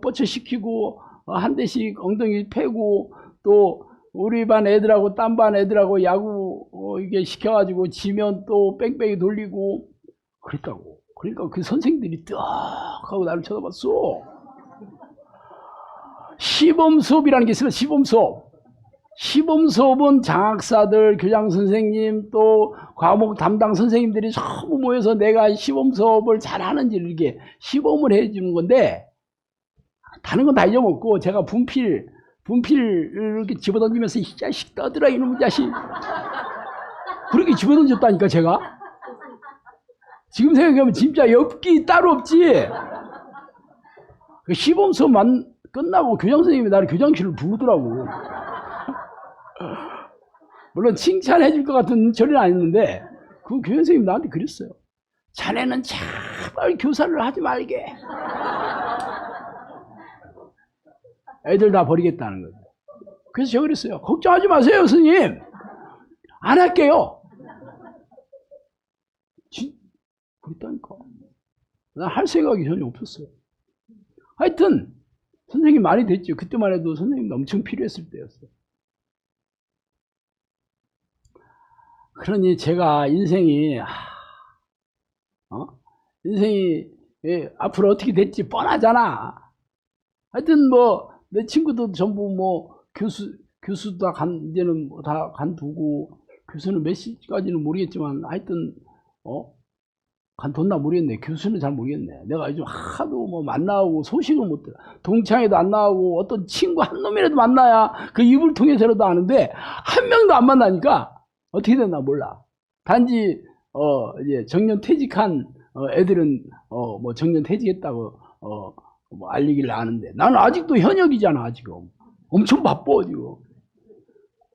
뻗쳐 시키고 한 대씩 엉덩이 패고 또 우리 반 애들하고 딴 반 애들하고 야구 이게 시켜가지고 지면 또 뺑뺑이 돌리고 그랬다고. 그러니까 그 선생들이 딱 하고 나를 쳐다봤어. 시범 수업이라는 게 있어요. 시범 수업. 시범 수업은 장학사들, 교장 선생님, 또 과목 담당 선생님들이 전부 모여서 내가 시범 수업을 잘하는지 이렇게 시범을 해주는 건데 다른 건 다 잊어먹고 제가 분필 이렇게 집어던지면서 이 자식 떠들어 이놈의 자식 그렇게 집어던졌다니까 제가. 지금 생각하면 진짜 엽기 따로 없지. 그 시범 수업만 끝나고 교장 선생님이 나를 교장실을 부르더라고. 물론 칭찬해 줄 것 같은 절은 아니었는데 그 교장 선생님이 나한테 그랬어요. 자네는 제발 교사를 하지 말게. 애들 다 버리겠다는 거죠. 그래서 제가 그랬어요. 걱정하지 마세요, 스님. 안 할게요. 그랬다니까. 난 할 생각이 전혀 없었어요. 하여튼 선생님 많이 됐죠. 그때만 해도 선생님도 엄청 필요했을 때였어요. 그러니 제가 인생이 앞으로 어떻게 될지 뻔하잖아. 하여튼 뭐 내 친구도 전부 뭐 교수 다 이제는 다 간두고, 교수는 몇 시까지는 모르겠지만 하여튼 간뒀나 모르겠네. 교수는 잘 모르겠네. 내가 요즘 하도 뭐 만나고 소식을 못 들어. 동창회도 안 나오고 어떤 친구 한 놈이라도 만나야 그 입을 통해서라도 아는데 한 명도 안 만나니까 어떻게 됐나 몰라. 단지 이제 정년 퇴직한 애들은 뭐 정년 퇴직했다고 뭐 알리길 아는데, 나는 아직도 현역이잖아. 지금 엄청 바빠 지금.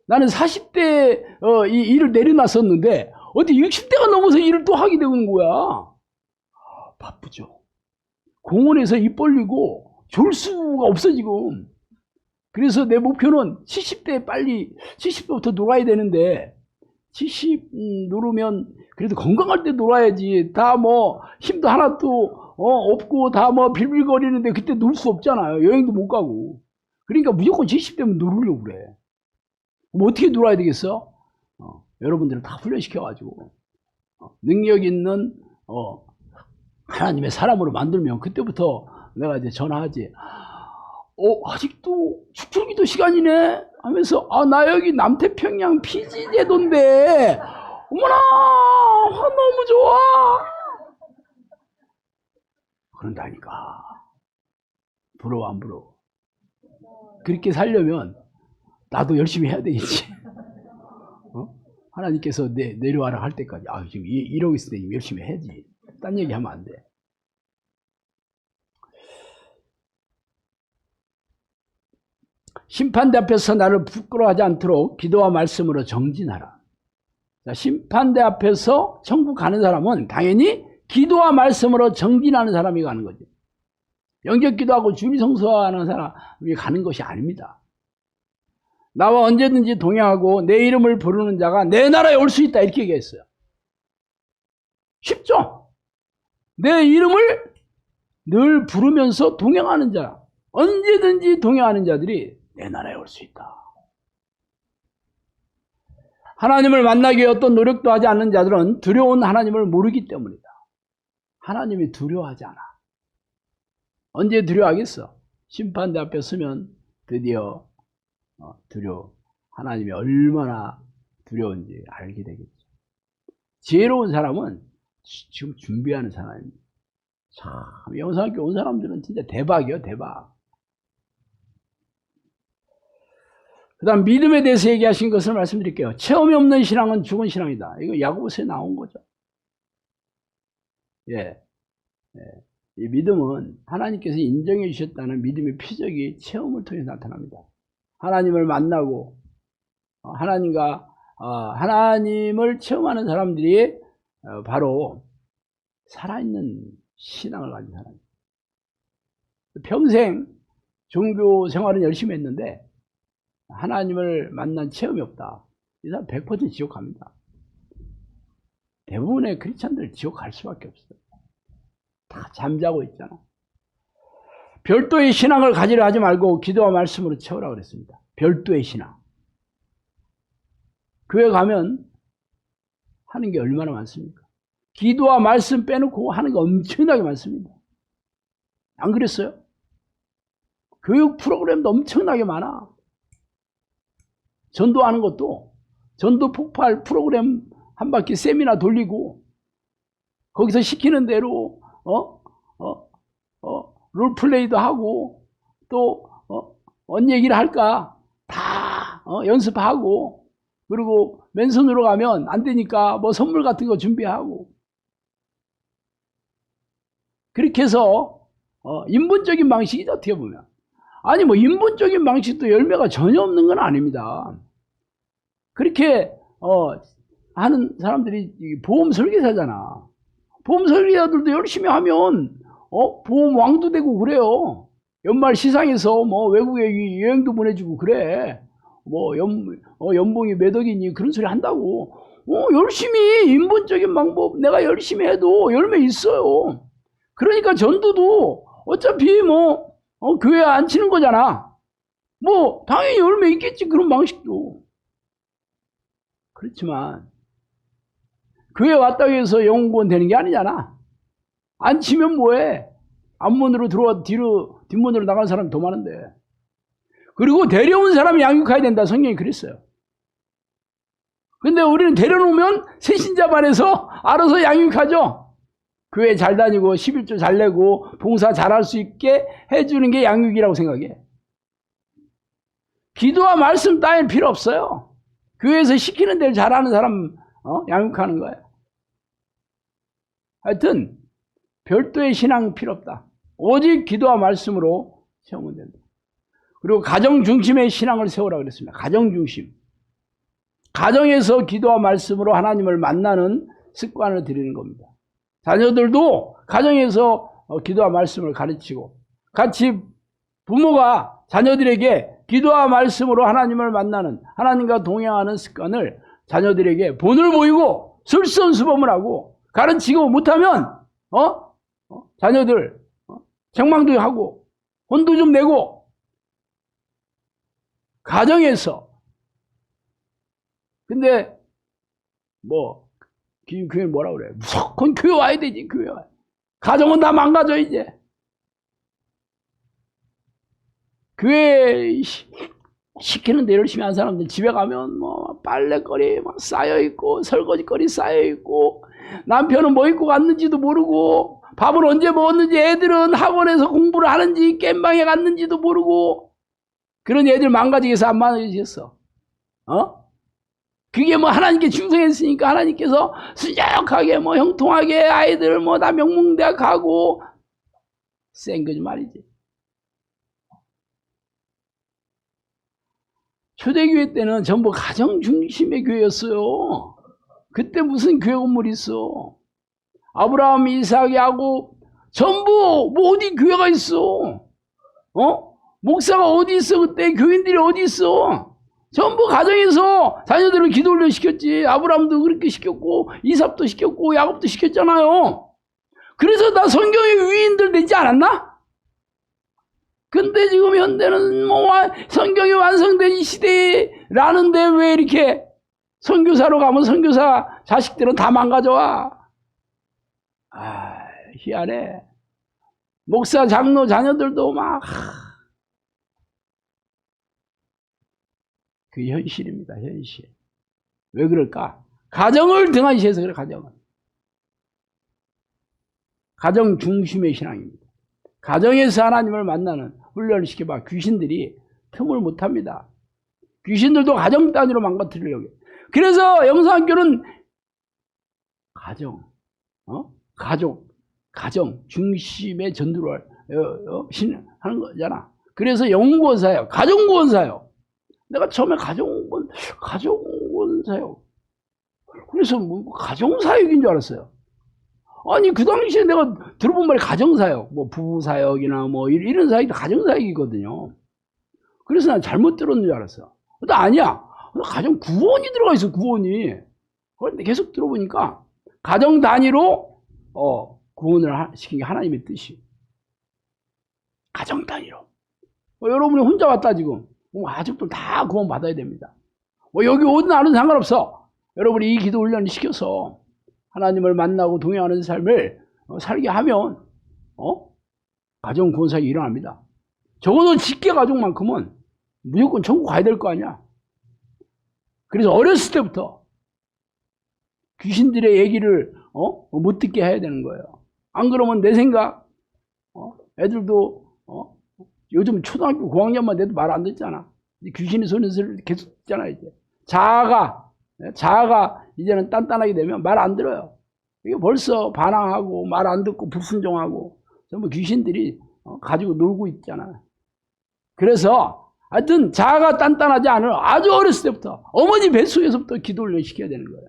나는 40대 이 일을 내려놨었는데 어디 60대가 넘어서 일을 또 하게 되는 거야. 바쁘죠. 공원에서 입 벌리고 졸 수가 없어 지금. 그래서 내 목표는 70대 빨리 70대부터 놀아야 되는데, 70 놀으면 그래도 건강할 때 놀아야지. 다 뭐 힘도 하나도 없고 다 뭐 빌빌거리는데 그때 놀 수 없잖아요. 여행도 못 가고. 그러니까 무조건 70대면 놀으려고 그래. 뭐 어떻게 놀아야 되겠어? 여러분들을 다 훈련시켜가지고 능력 있는 하나님의 사람으로 만들면 그때부터 내가 이제 전화하지. 아직도 축출기도 시간이네 하면서, 나 여기 남태평양 피지 제도인데 어머나 너무 좋아 그런다니까. 부러워 안 부러워? 그렇게 살려면 나도 열심히 해야 되겠지. 하나님께서 내려와라 할 때까지 지금 이러고 있을 때 열심히 해야지. 딴 얘기 하면 안 돼. 심판대 앞에서 나를 부끄러워하지 않도록 기도와 말씀으로 정진하라. 자, 심판대 앞에서 천국 가는 사람은 당연히 기도와 말씀으로 정진하는 사람이 가는 거지. 영접기도하고 주일성수하는 사람이 가는 것이 아닙니다. 나와 언제든지 동행하고 내 이름을 부르는 자가 내 나라에 올 수 있다, 이렇게 얘기했어요. 쉽죠? 내 이름을 늘 부르면서 동행하는 자, 언제든지 동행하는 자들이 내 나라에 올 수 있다. 하나님을 만나기 위해 어떤 노력도 하지 않는 자들은 두려운 하나님을 모르기 때문이다. 하나님이 두려워하지 않아. 언제 두려워하겠어? 심판대 앞에 서면 드디어 하나님이 얼마나 두려운지 알게 되겠죠. 지혜로운 사람은 지금 준비하는 사람입니다. 참, 영상학교 온 사람들은 진짜 대박이에요, 대박. 그 다음 믿음에 대해서 얘기하신 것을 말씀드릴게요. 체험이 없는 신앙은 죽은 신앙이다. 이거 야고보서에 나온 거죠. 이 믿음은 하나님께서 인정해 주셨다는 믿음의 표적이 체험을 통해 나타납니다. 하나님을 만나고 하나님을 체험하는 사람들이 바로 살아있는 신앙을 가진 사람입니다. 평생 종교 생활은 열심히 했는데 하나님을 만난 체험이 없다. 이 사람 100% 지옥 갑니다. 대부분의 크리스찬들 지옥 갈 수밖에 없어요. 다 잠자고 있잖아. 별도의 신앙을 가지려 하지 말고 기도와 말씀으로 채우라고 그랬습니다. 별도의 신앙. 교회 가면 하는 게 얼마나 많습니까? 기도와 말씀 빼놓고 하는 게 엄청나게 많습니다. 안 그랬어요? 교육 프로그램도 엄청나게 많아. 전도하는 것도 전도 폭발 프로그램 한 바퀴 세미나 돌리고 거기서 시키는 대로 롤플레이도 하고 또 언 얘기를 할까 다 연습하고, 그리고 맨손으로 가면 안 되니까 뭐 선물 같은 거 준비하고, 그렇게 해서 인본적인 방식이죠, 어떻게 보면. 아니 뭐 인본적인 방식도 열매가 전혀 없는 건 아닙니다. 그렇게 하는 사람들이 보험 설계사잖아. 보험 설계사들도 열심히 하면 보험 왕도 되고 그래요. 연말 시상에서 뭐 외국에 여행도 보내주고 그래. 뭐 연봉이 몇 억이니 그런 소리 한다고. 열심히 인본적인 방법 내가 열심히 해도 열매 있어요. 그러니까 전도도 어차피 뭐 교회 안 치는 거잖아. 뭐 당연히 열매 있겠지, 그런 방식도. 그렇지만 교회 왔다고 해서 영혼구원 되는 게 아니잖아. 안 치면 뭐해? 앞문으로 들어와 뒷문으로 나가는 사람이 더 많은데. 그리고 데려온 사람이 양육해야 된다, 성경이 그랬어요. 근데 우리는 데려놓으면 새신자반에서 알아서 양육하죠. 교회 잘 다니고 11조 잘 내고 봉사 잘할 수 있게 해주는 게 양육이라고 생각해. 기도와 말씀 따윈 필요 없어요. 교회에서 시키는 대로 잘하는 사람 양육하는 거예요. 하여튼 별도의 신앙 필요 없다. 오직 기도와 말씀으로 세우면 된다. 그리고 가정 중심의 신앙을 세우라고 그랬습니다. 가정 중심. 가정에서 기도와 말씀으로 하나님을 만나는 습관을 들이는 겁니다. 자녀들도 가정에서 기도와 말씀을 가르치고, 같이 부모가 자녀들에게 기도와 말씀으로 하나님을 만나는, 하나님과 동행하는 습관을 자녀들에게 본을 보이고 설선수범을 하고 가르치고, 못하면 자녀들 책망도 하고 혼도 좀 내고, 가정에서. 근데 뭐 교회 뭐라 그래? 무조건 교회 와야 되지. 교회 와야. 가정은 다 망가져 이제. 교회 시키는 데 열심히 한 사람들 집에 가면 뭐 빨래거리 막 쌓여 있고 설거지거리 쌓여 있고, 남편은 뭐 입고 갔는지도 모르고, 밥을 언제 먹었는지, 애들은 학원에서 공부를 하는지 겜방에 갔는지도 모르고, 그런 애들 망가지게 해서 안 망가지겠어. 그게 뭐 하나님께 충성했으니까 하나님께서 순적하게 뭐 형통하게 아이들 뭐 다 명문대학 가고, 센 거짓말이지. 초대교회 때는 전부 가정 중심의 교회였어요. 그때 무슨 교회 건물이 있어? 아브라함, 이삭, 야곱 전부 뭐 어디 교회가 있어? 목사가 어디 있어? 그때 교인들이 어디 있어? 전부 가정에서 자녀들을 기도 훈련 시켰지. 아브라함도 그렇게 시켰고 이삭도 시켰고 야곱도 시켰잖아요. 그래서 다 성경의 위인들 되지 않았나? 근데 지금 현대는 뭐 성경이 완성된 이 시대라는데 왜 이렇게 선교사로 가면 선교사 자식들은 다 망가져와. 희한해. 목사, 장로, 자녀들도 막. 그 현실입니다, 현실. 왜 그럴까? 가정을 등한시해서 그래, 가정은. 가정 중심의 신앙입니다. 가정에서 하나님을 만나는 훈련을 시켜봐. 귀신들이 틈을 못 합니다. 귀신들도 가정 단위로 망가뜨리려고 해요. 그래서 영성학교는 가정 중심의 전도를 하는 거잖아. 그래서 영구원사예요. 가정구원사예요. 내가 처음에 가정구원사예요. 그래서 뭐 가정사역인 줄 알았어요. 아니 그 당시에 내가 들어본 말이 가정사역, 뭐 부부사역이나 뭐 이런 사역이 가정사역이거든요. 그래서 난 잘못 들었는 줄 알았어. 근데 아니야. 가정 구원이 들어가 있어, 구원이. 그런데 계속 들어보니까 가정 단위로 구원을 시킨 게 하나님의 뜻이. 가정 단위로. 여러분이 혼자 왔다 지금. 아직도 다 구원 받아야 됩니다. 여기 오든 안 오든 상관없어. 여러분이 이 기도 훈련을 시켜서 하나님을 만나고 동행하는 삶을 살게 하면 가정 구원사역이 일어납니다. 적어도 직계 가족만큼은 무조건 천국 가야 될 거 아니야. 그래서 어렸을 때부터 귀신들의 얘기를 못 듣게 해야 되는 거예요. 안 그러면 내 생각 애들도 요즘 초등학교 고학년만 돼도 말 안 듣잖아. 귀신의 소리를 계속 듣잖아. 이제 자아가 이제는 단단하게 되면 말 안 들어요. 이게 벌써 반항하고 말 안 듣고 불순종하고 전부 귀신들이 가지고 놀고 있잖아. 그래서 하여튼 자아가 단단하지 않은 아주 어렸을 때부터 어머니 뱃속에서부터 기도를 시켜야 되는 거예요.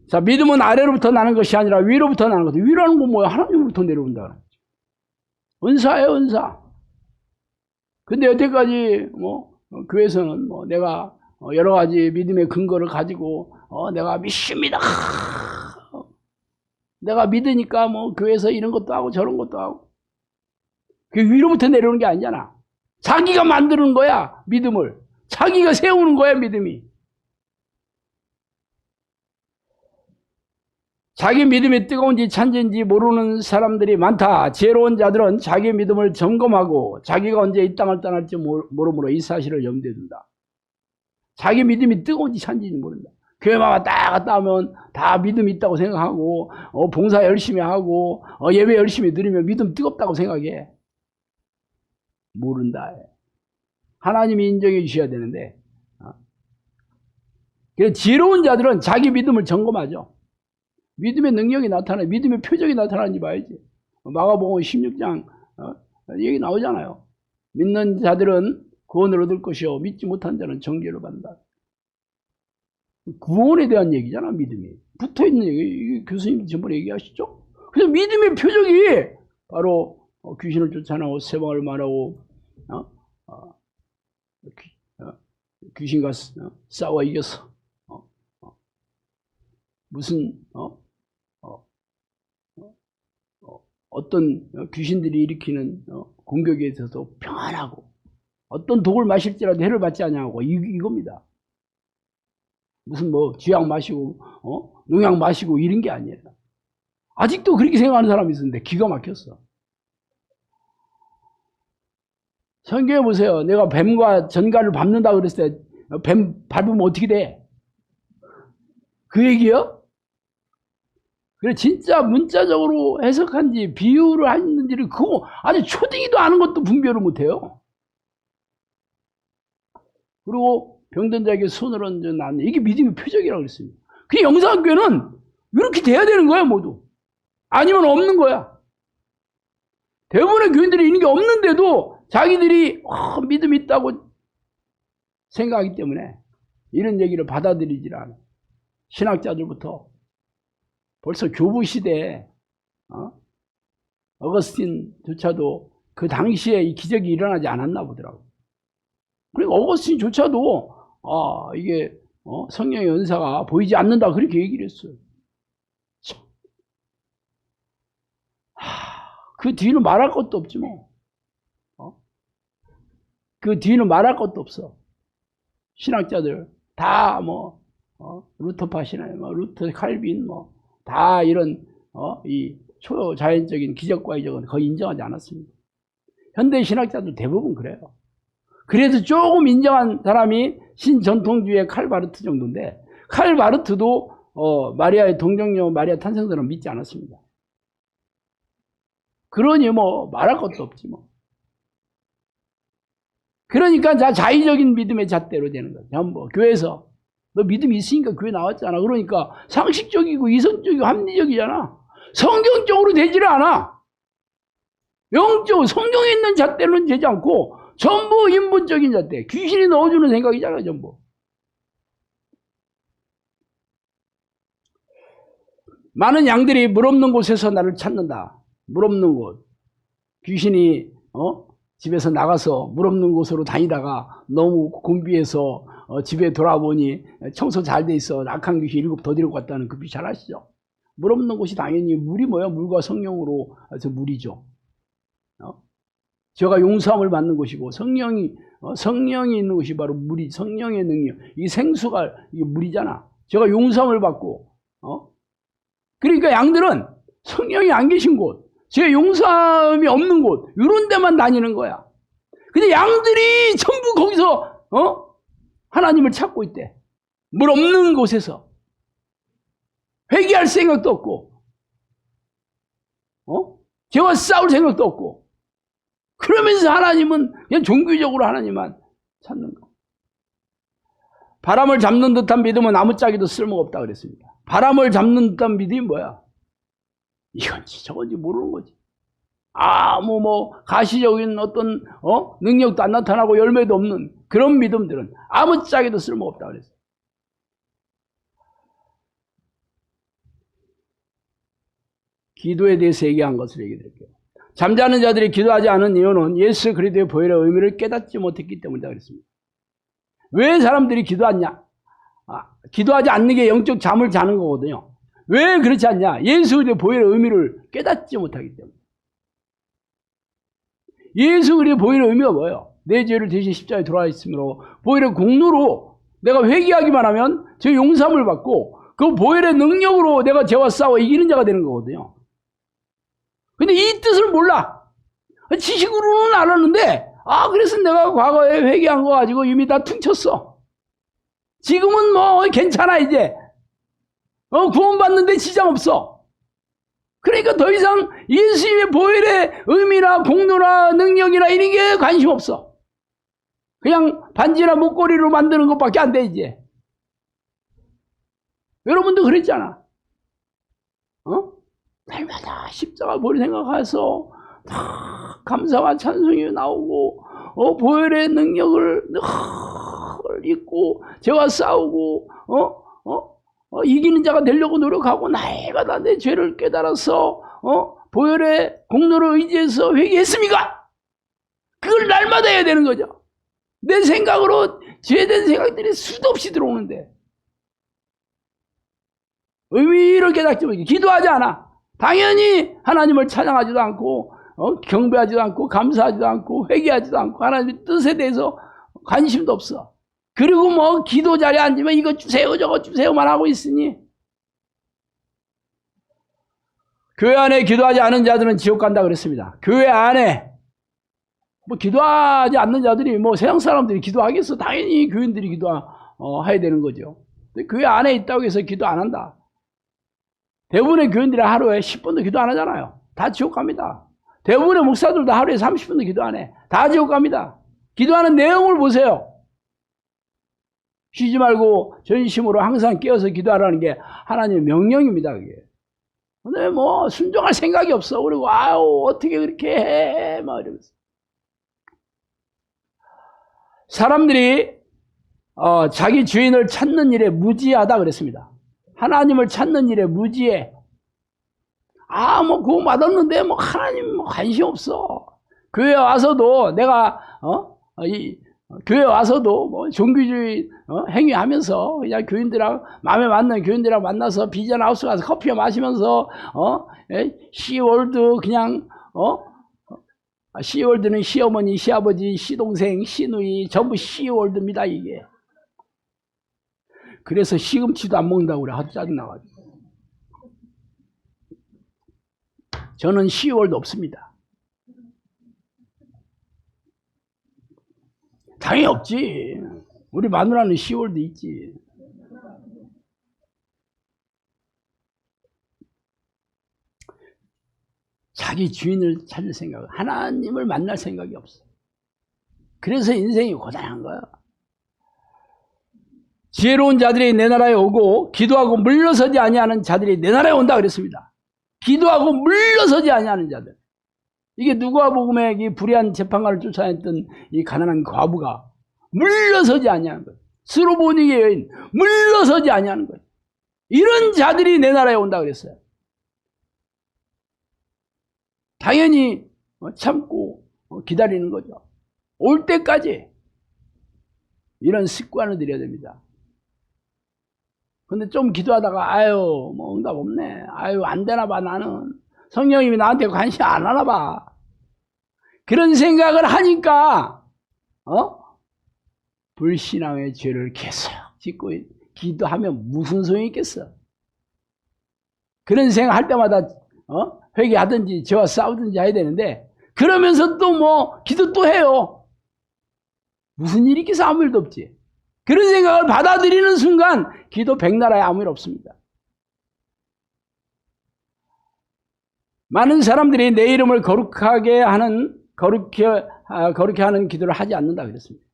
자, 믿음은 아래로부터 나는 것이 아니라 위로부터 나는 거죠. 위로는 건 뭐야? 하나님으로부터 내려온다. 은사예요, 은사. 근데 여태까지 교회에서는 내가 여러 가지 믿음의 근거를 가지고 내가 믿습니다. 내가 믿으니까 교회에서 이런 것도 하고 저런 것도 하고. 그게 위로부터 내려오는 게 아니잖아. 자기가 만드는 거야, 믿음을. 자기가 세우는 거야, 믿음이. 자기 믿음이 뜨거운지 찬진지 모르는 사람들이 많다. 지혜로운 자들은 자기 믿음을 점검하고 자기가 언제 이 땅을 떠날지 모르므로 이 사실을 염두에 둔다. 자기 믿음이 뜨거운지 찬진지 모른다. 교회만 왔다 갔다 하면 다 믿음이 있다고 생각하고 봉사 열심히 하고 예배 열심히 드리면 믿음 뜨겁다고 생각해. 모른다. 하나님이 인정해 주셔야 되는데. 그래서 지혜로운 자들은 자기 믿음을 점검하죠. 믿음의 능력이 나타나, 믿음의 표적이 나타나는지 봐야지. 마가복음 16장 얘기 나오잖아요. 믿는 자들은 구원을 얻을 것이요 믿지 못한 자는 정죄를 받는다. 구원에 대한 얘기잖아, 믿음이. 붙어있는 얘기, 교수님 전번에 얘기하시죠? 그래서 믿음의 표적이 바로 귀신을 쫓아내고 세방을 말하고 귀신과 싸워 이겨서 무슨 어떤 귀신들이 일으키는 공격에 있어서 평안하고 어떤 독을 마실지라도 해를 받지 않냐고 이겁니다. 무슨 쥐약 마시고 농약 마시고 이런 게 아니에요. 아직도 그렇게 생각하는 사람이 있었는데 기가 막혔어. 성경에 보세요. 내가 뱀과 전갈을 밟는다 그랬을 때 뱀 밟으면 어떻게 돼? 그 얘기요? 그래 진짜 문자적으로 해석한지 비유를 했는지를 그거 아주 초딩이도 아는 것도 분별을 못해요. 그리고 병든 자에게 손을 얹어 놨네. 이게 믿음의 표적이라고 그랬습니다. 그 영상교회는 이렇게 돼야 되는 거야 모두. 아니면 없는 거야. 대부분의 교인들이 이런 게 없는데도 자기들이 믿음이 있다고 생각하기 때문에 이런 얘기를 받아들이질 않아. 신학자들부터 벌써 교부 시대에 어거스틴조차도 그 당시에 이 기적이 일어나지 않았나 보더라고. 그리고 어거스틴조차도 이게 성령의 은사가 보이지 않는다 그렇게 얘기를 했어요. 그 뒤는 말할 것도 없지 뭐. 그 뒤는 말할 것도 없어. 신학자들 다 루터파시나 루터 칼빈 다 이런 이 초자연적인 기적과 이적은 거의 인정하지 않았습니다. 현대 신학자들 대부분 그래요. 그래서 조금 인정한 사람이 신전통주의 칼바르트 정도인데 칼바르트도 마리아의 동정녀 마리아 탄생설은 믿지 않았습니다. 그러니 말할 것도 없지 뭐. 그러니까 자의적인 믿음의 잣대로 되는 거야. 전부 교회에서 너 믿음이 있으니까 교회 나왔잖아. 그러니까 상식적이고 이성적이고 합리적이잖아. 성경적으로 되지를 않아. 영적으로 성경에 있는 잣대로는 되지 않고 전부 인본적인 잣대. 귀신이 넣어주는 생각이잖아 전부. 많은 양들이 물 없는 곳에서 나를 찾는다. 물 없는 곳. 귀신이 집에서 나가서 물 없는 곳으로 다니다가 너무 곤비해서 집에 돌아보니 청소 잘 돼 있어. 악한 귀신 7 더 데리고 갔다는 그 비유 잘 아시죠? 물 없는 곳이 당연히 물이 뭐야? 물과 성령으로 해서 물이죠. 제가 용서함을 받는 곳이고 성령이 있는 곳이 바로 물이 성령의 능력. 이 생수가 이게 물이잖아. 제가 용서함을 받고 그러니까 양들은 성령이 안 계신 곳, 제 용서함이 없는 곳 이런 데만 다니는 거야. 근데 양들이 전부 거기서 하나님을 찾고 있대. 물 없는 곳에서 회개할 생각도 없고 죄와 싸울 생각도 없고 그러면서 하나님은 그냥 종교적으로 하나님만 찾는 거. 바람을 잡는 듯한 믿음은 아무짝에도 쓸모가 없다 그랬습니다. 바람을 잡는 듯한 믿음이 뭐야? 이건지 저건지 모르는 거지. 가시적인 어떤 능력도 안 나타나고 열매도 없는 그런 믿음들은 아무짝에도 쓸모가 없다 그랬어요. 기도에 대해서 얘기한 것을 얘기해 드릴게요. 잠자는 자들이 기도하지 않은 이유는 예수 그리스도의 보혈의 의미를 깨닫지 못했기 때문이다 그랬습니다. 왜 사람들이 기도하냐? 기도하지 않는 게 영적 잠을 자는 거거든요. 왜 그렇지 않냐? 예수 그리스도의 보혈의 의미를 깨닫지 못하기 때문에. 예수 그리스도의 보혈의 의미가 뭐예요? 내 죄를 대신 십자가에 돌아와 있으므로 보혈의 공로로 내가 회개하기만 하면 제 용서함을 받고 그 보혈의 능력으로 내가 죄와 싸워 이기는 자가 되는 거거든요. 근데 이 뜻을 몰라. 지식으로는 알았는데 그래서 내가 과거에 회개한 거 가지고 이미 다 퉁쳤어. 지금은 뭐 괜찮아 이제. 구원받는데 지장 없어. 그러니까 더 이상 예수님의 보혈의 의미나 공로나 능력이나 이런 게 관심 없어. 그냥 반지나 목걸이로 만드는 것밖에 안 돼 이제. 여러분도 그랬잖아. 날마다 십자가 보혈 생각해서 다 감사와 찬송이 나오고 보혈의 능력을 늘 잊고 죄와 싸우고 이기는 자가 되려고 노력하고 날마다 내 죄를 깨달아서 보혈의 공로를 의지해서 회개했습니까? 그걸 날마다 해야 되는 거죠. 내 생각으로 죄된 생각들이 수도 없이 들어오는데 의미를 깨닫지 못해 기도하지 않아. 당연히 하나님을 찬양하지도 않고 경배하지도 않고 감사하지도 않고 회개하지도 않고 하나님의 뜻에 대해서 관심도 없어. 그리고 뭐 기도 자리에 앉으면 이거 주세요 저거 주세요만 하고 있으니 교회 안에 기도하지 않은 자들은 지옥 간다 그랬습니다. 교회 안에 뭐 기도하지 않는 자들이 뭐 세상 사람들이 기도하겠어. 당연히 교인들이 기도해야 되는 거죠. 근데 교회 안에 있다고 해서 기도 안 한다. 대부분의 교인들이 하루에 10분도 기도 안 하잖아요. 다 지옥 갑니다. 대부분의 목사들도 하루에 30분도 기도 안 해. 다 지옥 갑니다. 기도하는 내용을 보세요. 쉬지 말고 전심으로 항상 깨어서 기도하라는 게 하나님의 명령입니다. 그게. 근데 뭐 순종할 생각이 없어. 그리고 어떻게 그렇게 해? 막 이러면서. 사람들이 자기 주인을 찾는 일에 무지하다 그랬습니다. 하나님을 찾는 일에 무지해. 뭐 구원 받았는데 뭐 하나님 뭐 관심 없어. 교회 와서도 내가 교회 와서도 뭐 종교주의 행위하면서 그냥 교인들하고 마음에 맞는 교인들하고 만나서 비전 하우스 가서 커피 마시면서 시월드 그냥 시월드는 시어머니, 시아버지, 시동생, 시누이 전부 시월드입니다 이게. 그래서 시금치도 안 먹는다고 그래. 하도 짜증나가지고. 저는 시월드 없습니다. 당연히 없지. 우리 마누라는 시월드 있지. 자기 주인을 찾을 생각, 하나님을 만날 생각이 없어. 그래서 인생이 고단한 거야. 지혜로운 자들이 내 나라에 오고 기도하고 물러서지 아니하는 자들이 내 나라에 온다 그랬습니다. 기도하고 물러서지 아니하는 자들. 이게 누가복음의 이 불의한 재판관을 쫓아냈던 이 가난한 과부가 물러서지 아니하는 것. 스로보닉의 여인 물러서지 아니하는 것. 이런 자들이 내 나라에 온다 그랬어요. 당연히 참고 기다리는 거죠. 올 때까지 이런 습관을 들여야 됩니다. 근데 좀 기도하다가 뭐 응답 없네. 안 되나 봐 나는. 성령님이 나한테 관심 안 하나 봐. 그런 생각을 하니까 불신앙의 죄를 계속 짓고 기도하면 무슨 소용이 있겠어. 그런 생각할 때마다 회개하든지 죄와 싸우든지 해야 되는데 그러면서 또 뭐 기도 또 해요. 무슨 일이 있겠어. 아무 일도 없지. 그런 생각을 받아들이는 순간 기도 백나라에 아무 일 없습니다. 많은 사람들이 내 이름을 거룩하게 하는 기도를 하지 않는다 그랬습니다.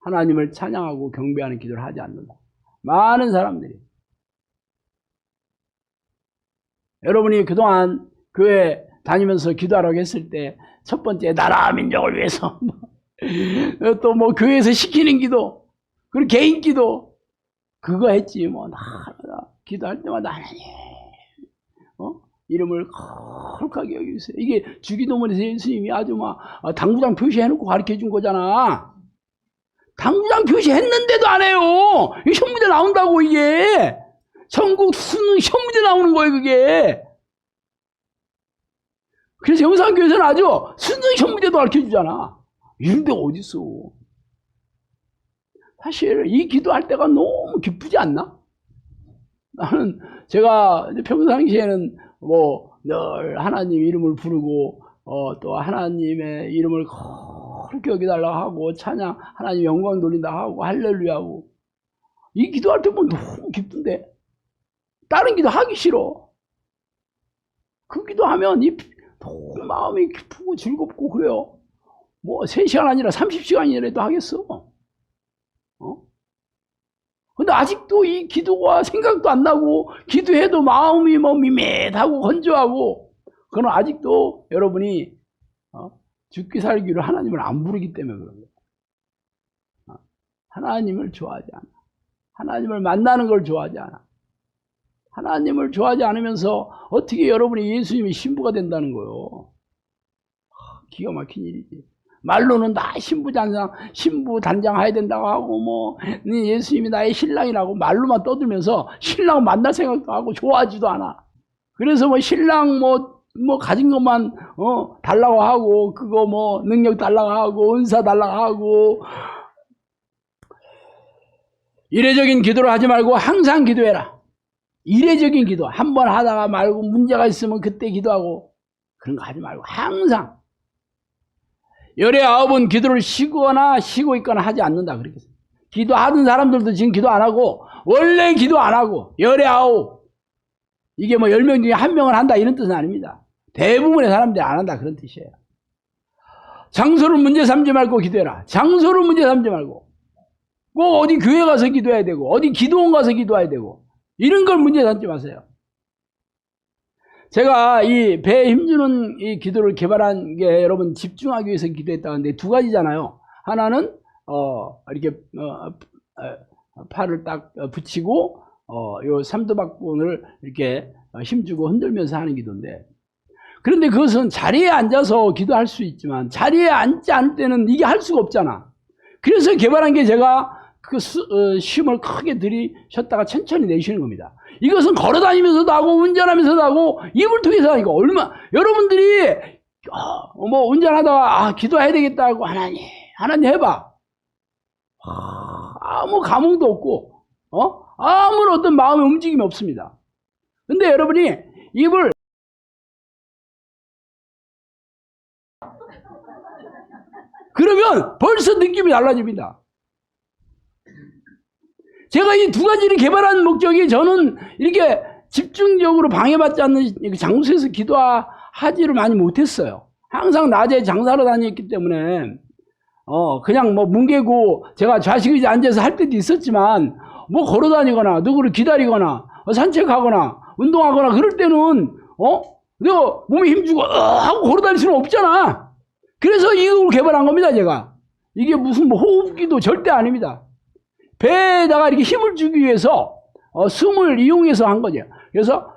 하나님을 찬양하고 경배하는 기도를 하지 않는다. 많은 사람들이. 여러분이 그동안 교회 다니면서 기도하라고 했을 때 첫 번째 나라 민족을 위해서 또 뭐 교회에서 시키는 기도 그리고 개인 기도 그거 했지 뭐 기도할 때마다 하나님 이름을 거룩하게 여기세요. 이게 주기도문에서 예수님이 아주 막 당구장 표시해놓고 가르쳐 준 거잖아. 당구장 표시했는데도 안 해요. 이 시험 문제 나온다고 이게. 전국 수능 시험 문제 나오는 거예요 그게. 그래서 영산교회에서는 아주 수능 시험 문제도 가르쳐 주잖아. 이런 데가 어딨어. 사실 이 기도할 때가 너무 기쁘지 않나? 나는 제가 평상시에는 뭐 늘 하나님 이름을 부르고 또 하나님의 이름을 그렇게 여기달라고 하고 찬양 하나님 영광 돌린다 하고 할렐루야 하고 이 기도할 때 보면 너무 기쁜데 다른 기도 하기 싫어. 그 기도하면 너무 마음이 기쁘고 즐겁고 그래요. 뭐 3시간 아니라 30시간이라도 하겠어. 근데 아직도 이 기도가 생각도 안 나고 기도해도 마음이 뭐 밋밋하고 건조하고 그건 아직도 여러분이 죽기 살기로 하나님을 안 부르기 때문에 그런 거예요. 하나님을 좋아하지 않아. 하나님을 만나는 걸 좋아하지 않아. 하나님을 좋아하지 않으면서 어떻게 여러분이 예수님의 신부가 된다는 거예요. 기가 막힌 일이지. 말로는 다 신부 단장 해야 된다고 하고, 뭐, 예수님이 나의 신랑이라고 말로만 떠들면서 신랑 만날 생각도 하고 좋아하지도 않아. 그래서 뭐 신랑 가진 것만, 달라고 하고, 그거 뭐, 능력 달라고 하고, 은사 달라고 하고. 이례적인 기도를 하지 말고 항상 기도해라. 이례적인 기도. 한 번 하다가 말고 문제가 있으면 그때 기도하고. 그런 거 하지 말고 항상. 열의 9은 기도를 쉬고 있거나 하지 않는다. 그렇게 했어요. 기도하던 사람들도 지금 기도 안 하고, 원래 기도 안 하고, 열의 9. 이게 뭐 10명 중에 1명은 한다. 이런 뜻은 아닙니다. 대부분의 사람들이 안 한다. 그런 뜻이에요. 장소를 문제 삼지 말고 기도해라. 장소를 문제 삼지 말고. 꼭 어디 교회 가서 기도해야 되고, 어디 기도원 가서 기도해야 되고, 이런 걸 문제 삼지 마세요. 제가 이 배에 힘주는 이 기도를 개발한 게 여러분 집중하기 위해서 기도했다는데 두 가지잖아요. 하나는 이렇게 팔을 딱 붙이고 요 삼두박본을 이렇게 힘주고 흔들면서 하는 기도인데, 그런데 그것은 자리에 앉아서 기도할 수 있지만 자리에 앉지 않을 때는 이게 할 수가 없잖아. 그래서 개발한 게 제가 그 쉼을 크게 들이셨다가 천천히 내쉬는 겁니다. 이것은 걸어다니면서도 하고 운전하면서도 하고 입을 통해서 하니까 여러분들이 뭐 운전하다가 기도해야 되겠다 하고 하나님 해봐. 아무 감흥도 없고 아무런 어떤 마음의 움직임이 없습니다. 근데 여러분이 입을 그러면 벌써 느낌이 달라집니다. 제가 이 두 가지를 개발한 목적이 저는 이렇게 집중적으로 방해받지 않는 장소에서 기도하지를 많이 못했어요. 항상 낮에 장사로 다녔기 때문에 그냥 뭐 뭉개고 제가 좌식의자에 앉아서 할 때도 있었지만 뭐 걸어다니거나 누구를 기다리거나 산책하거나 운동하거나 그럴 때는 내가 몸에 힘주고 하고 걸어다닐 수는 없잖아. 그래서 이걸 개발한 겁니다. 제가 이게 무슨 뭐 호흡기도 절대 아닙니다. 배에다가 이렇게 힘을 주기 위해서 숨을 이용해서 한 거죠. 그래서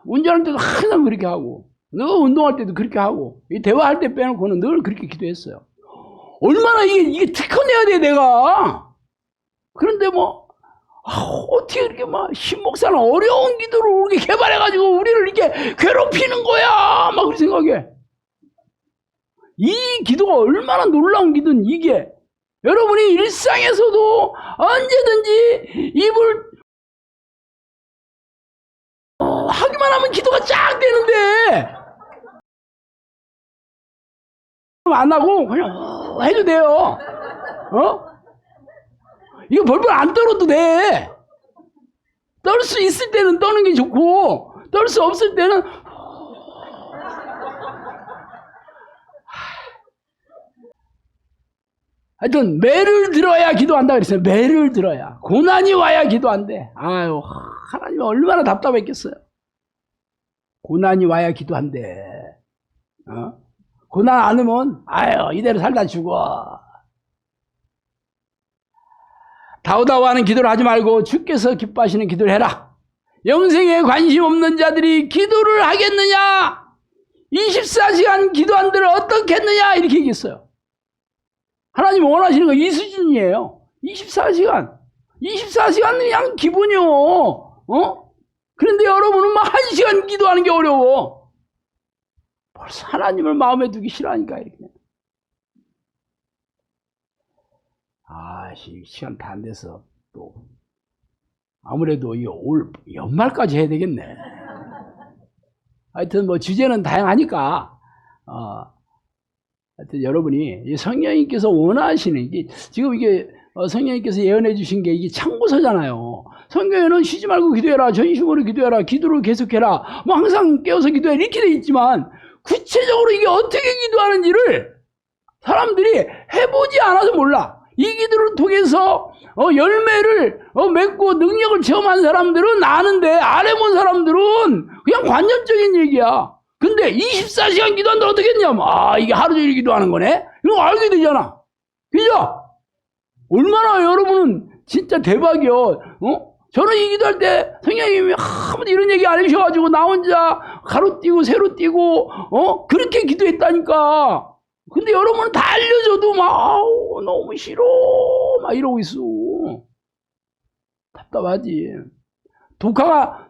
운전할 때도 항상 그렇게 하고 늘 운동할 때도 그렇게 하고 대화할 때 빼놓고는 늘 그렇게 기도했어요. 얼마나 이게 특허내야 돼 내가. 그런데 뭐 어떻게 이렇게 막 신목사는 어려운 기도를 이렇게 개발해가지고 우리를 이렇게 괴롭히는 거야 막 그렇게 생각해. 이 기도가 얼마나 놀라운 기도는 이게 여러분이 일상에서도 언제든지 입을 하기만 하면 기도가 쫙 되는데 안 하고 그냥 해도 돼요. 이거 벌벌 안 떨어도 돼. 떨 수 있을 때는 떠는 게 좋고 떨 수 없을 때는 하여튼 매를 들어야 기도한다 그랬어요. 매를 들어야. 고난이 와야 기도한대. 아유, 하나님 얼마나 답답했겠어요. 고난이 와야 기도한대. 고난 안 오면 아유 이대로 살다 죽어. 다우다우하는 기도를 하지 말고 주께서 기뻐하시는 기도를 해라. 영생에 관심 없는 자들이 기도를 하겠느냐? 24시간 기도한들 어떻게 했느냐? 이렇게 얘기했어요. 하나님 원하시는 거 이 수준이에요. 24시간. 24시간은 그냥 기본이요. 그런데 여러분은 막 1시간 기도하는 게 어려워. 벌써 하나님을 마음에 두기 싫어하니까 이렇게. 시간 다 안 돼서 또 아무래도 올 연말까지 해야 되겠네. 하여튼 뭐 주제는 다양하니까 하여튼 여러분이 성령님께서 원하시는 게 지금 이게 성령님께서 예언해 주신 게 이게 참고서잖아요. 성경에는 쉬지 말고 기도해라, 전심으로 기도해라, 기도를 계속해라, 뭐 항상 깨어서 기도해라 이렇게 돼 있지만 구체적으로 이게 어떻게 기도하는지를 사람들이 해보지 않아서 몰라. 이 기도를 통해서 열매를 맺고 능력을 체험한 사람들은 아는데 안 해본 사람들은 그냥 관념적인 얘기야. 근데 24시간 기도한다 어떻게 했냐면 이게 하루 종일 기도하는 거네? 이거 알게 되잖아. 그죠? 얼마나 여러분은 진짜 대박이요. 저는 이 기도할 때 성령님이 아무도 이런 얘기 안 해주셔가지고 나 혼자 가로뛰고 세로뛰고 그렇게 기도했다니까. 근데 여러분은 다 알려줘도 막 너무 싫어 막 이러고 있어. 답답하지.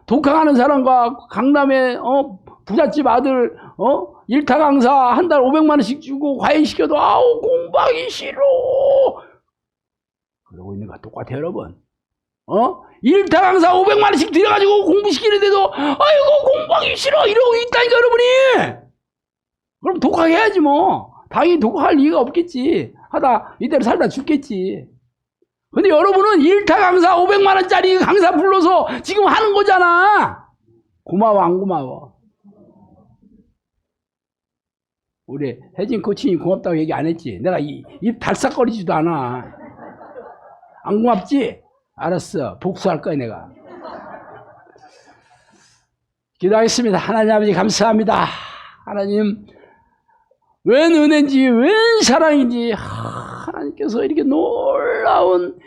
독학하는 사람과 강남에 부잣집 아들 일타 강사 한 달 500만 원씩 주고 과외시켜도 공부하기 싫어 그러고 있는 거 똑같아요 여러분. 일타 강사 500만 원씩 들여가지고 공부시키는데도 아이고 공부하기 싫어 이러고 있다니까 여러분이. 그럼 독학해야지 뭐. 당연히 독학할 이유가 없겠지. 하다 이대로 살다 죽겠지. 근데 여러분은 일타 강사 500만 원짜리 강사 불러서 지금 하는 거잖아. 고마워 안 고마워? 우리 혜진 코치님 고맙다고 얘기 안 했지? 내가 입 달싹거리지도 않아. 안 고맙지? 알았어. 복수할 거야 내가. 기도하겠습니다. 하나님 아버지 감사합니다. 하나님 웬 은혜인지 웬 사랑인지 하나님께서 이렇게 놀라운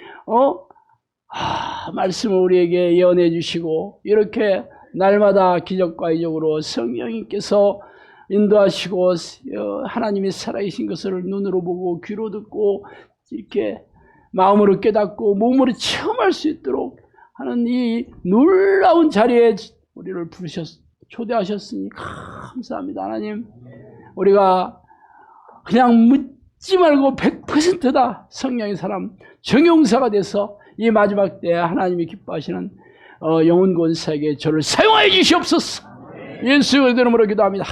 말씀을 우리에게 예언해 주시고 이렇게 날마다 기적과 이적으로 성령님께서 인도하시고 하나님이 살아계신 것을 눈으로 보고 귀로 듣고 이렇게 마음으로 깨닫고 몸으로 체험할 수 있도록 하는 이 놀라운 자리에 우리를 초대하셨으니 감사합니다. 하나님 우리가 그냥 묻지 말고 100%다 성령의 사람 정용사가 돼서 이 마지막 때에 하나님이 기뻐하시는 영혼 권사에게 저를 사용하여 주시옵소서. 예수의 이름으로 기도합니다.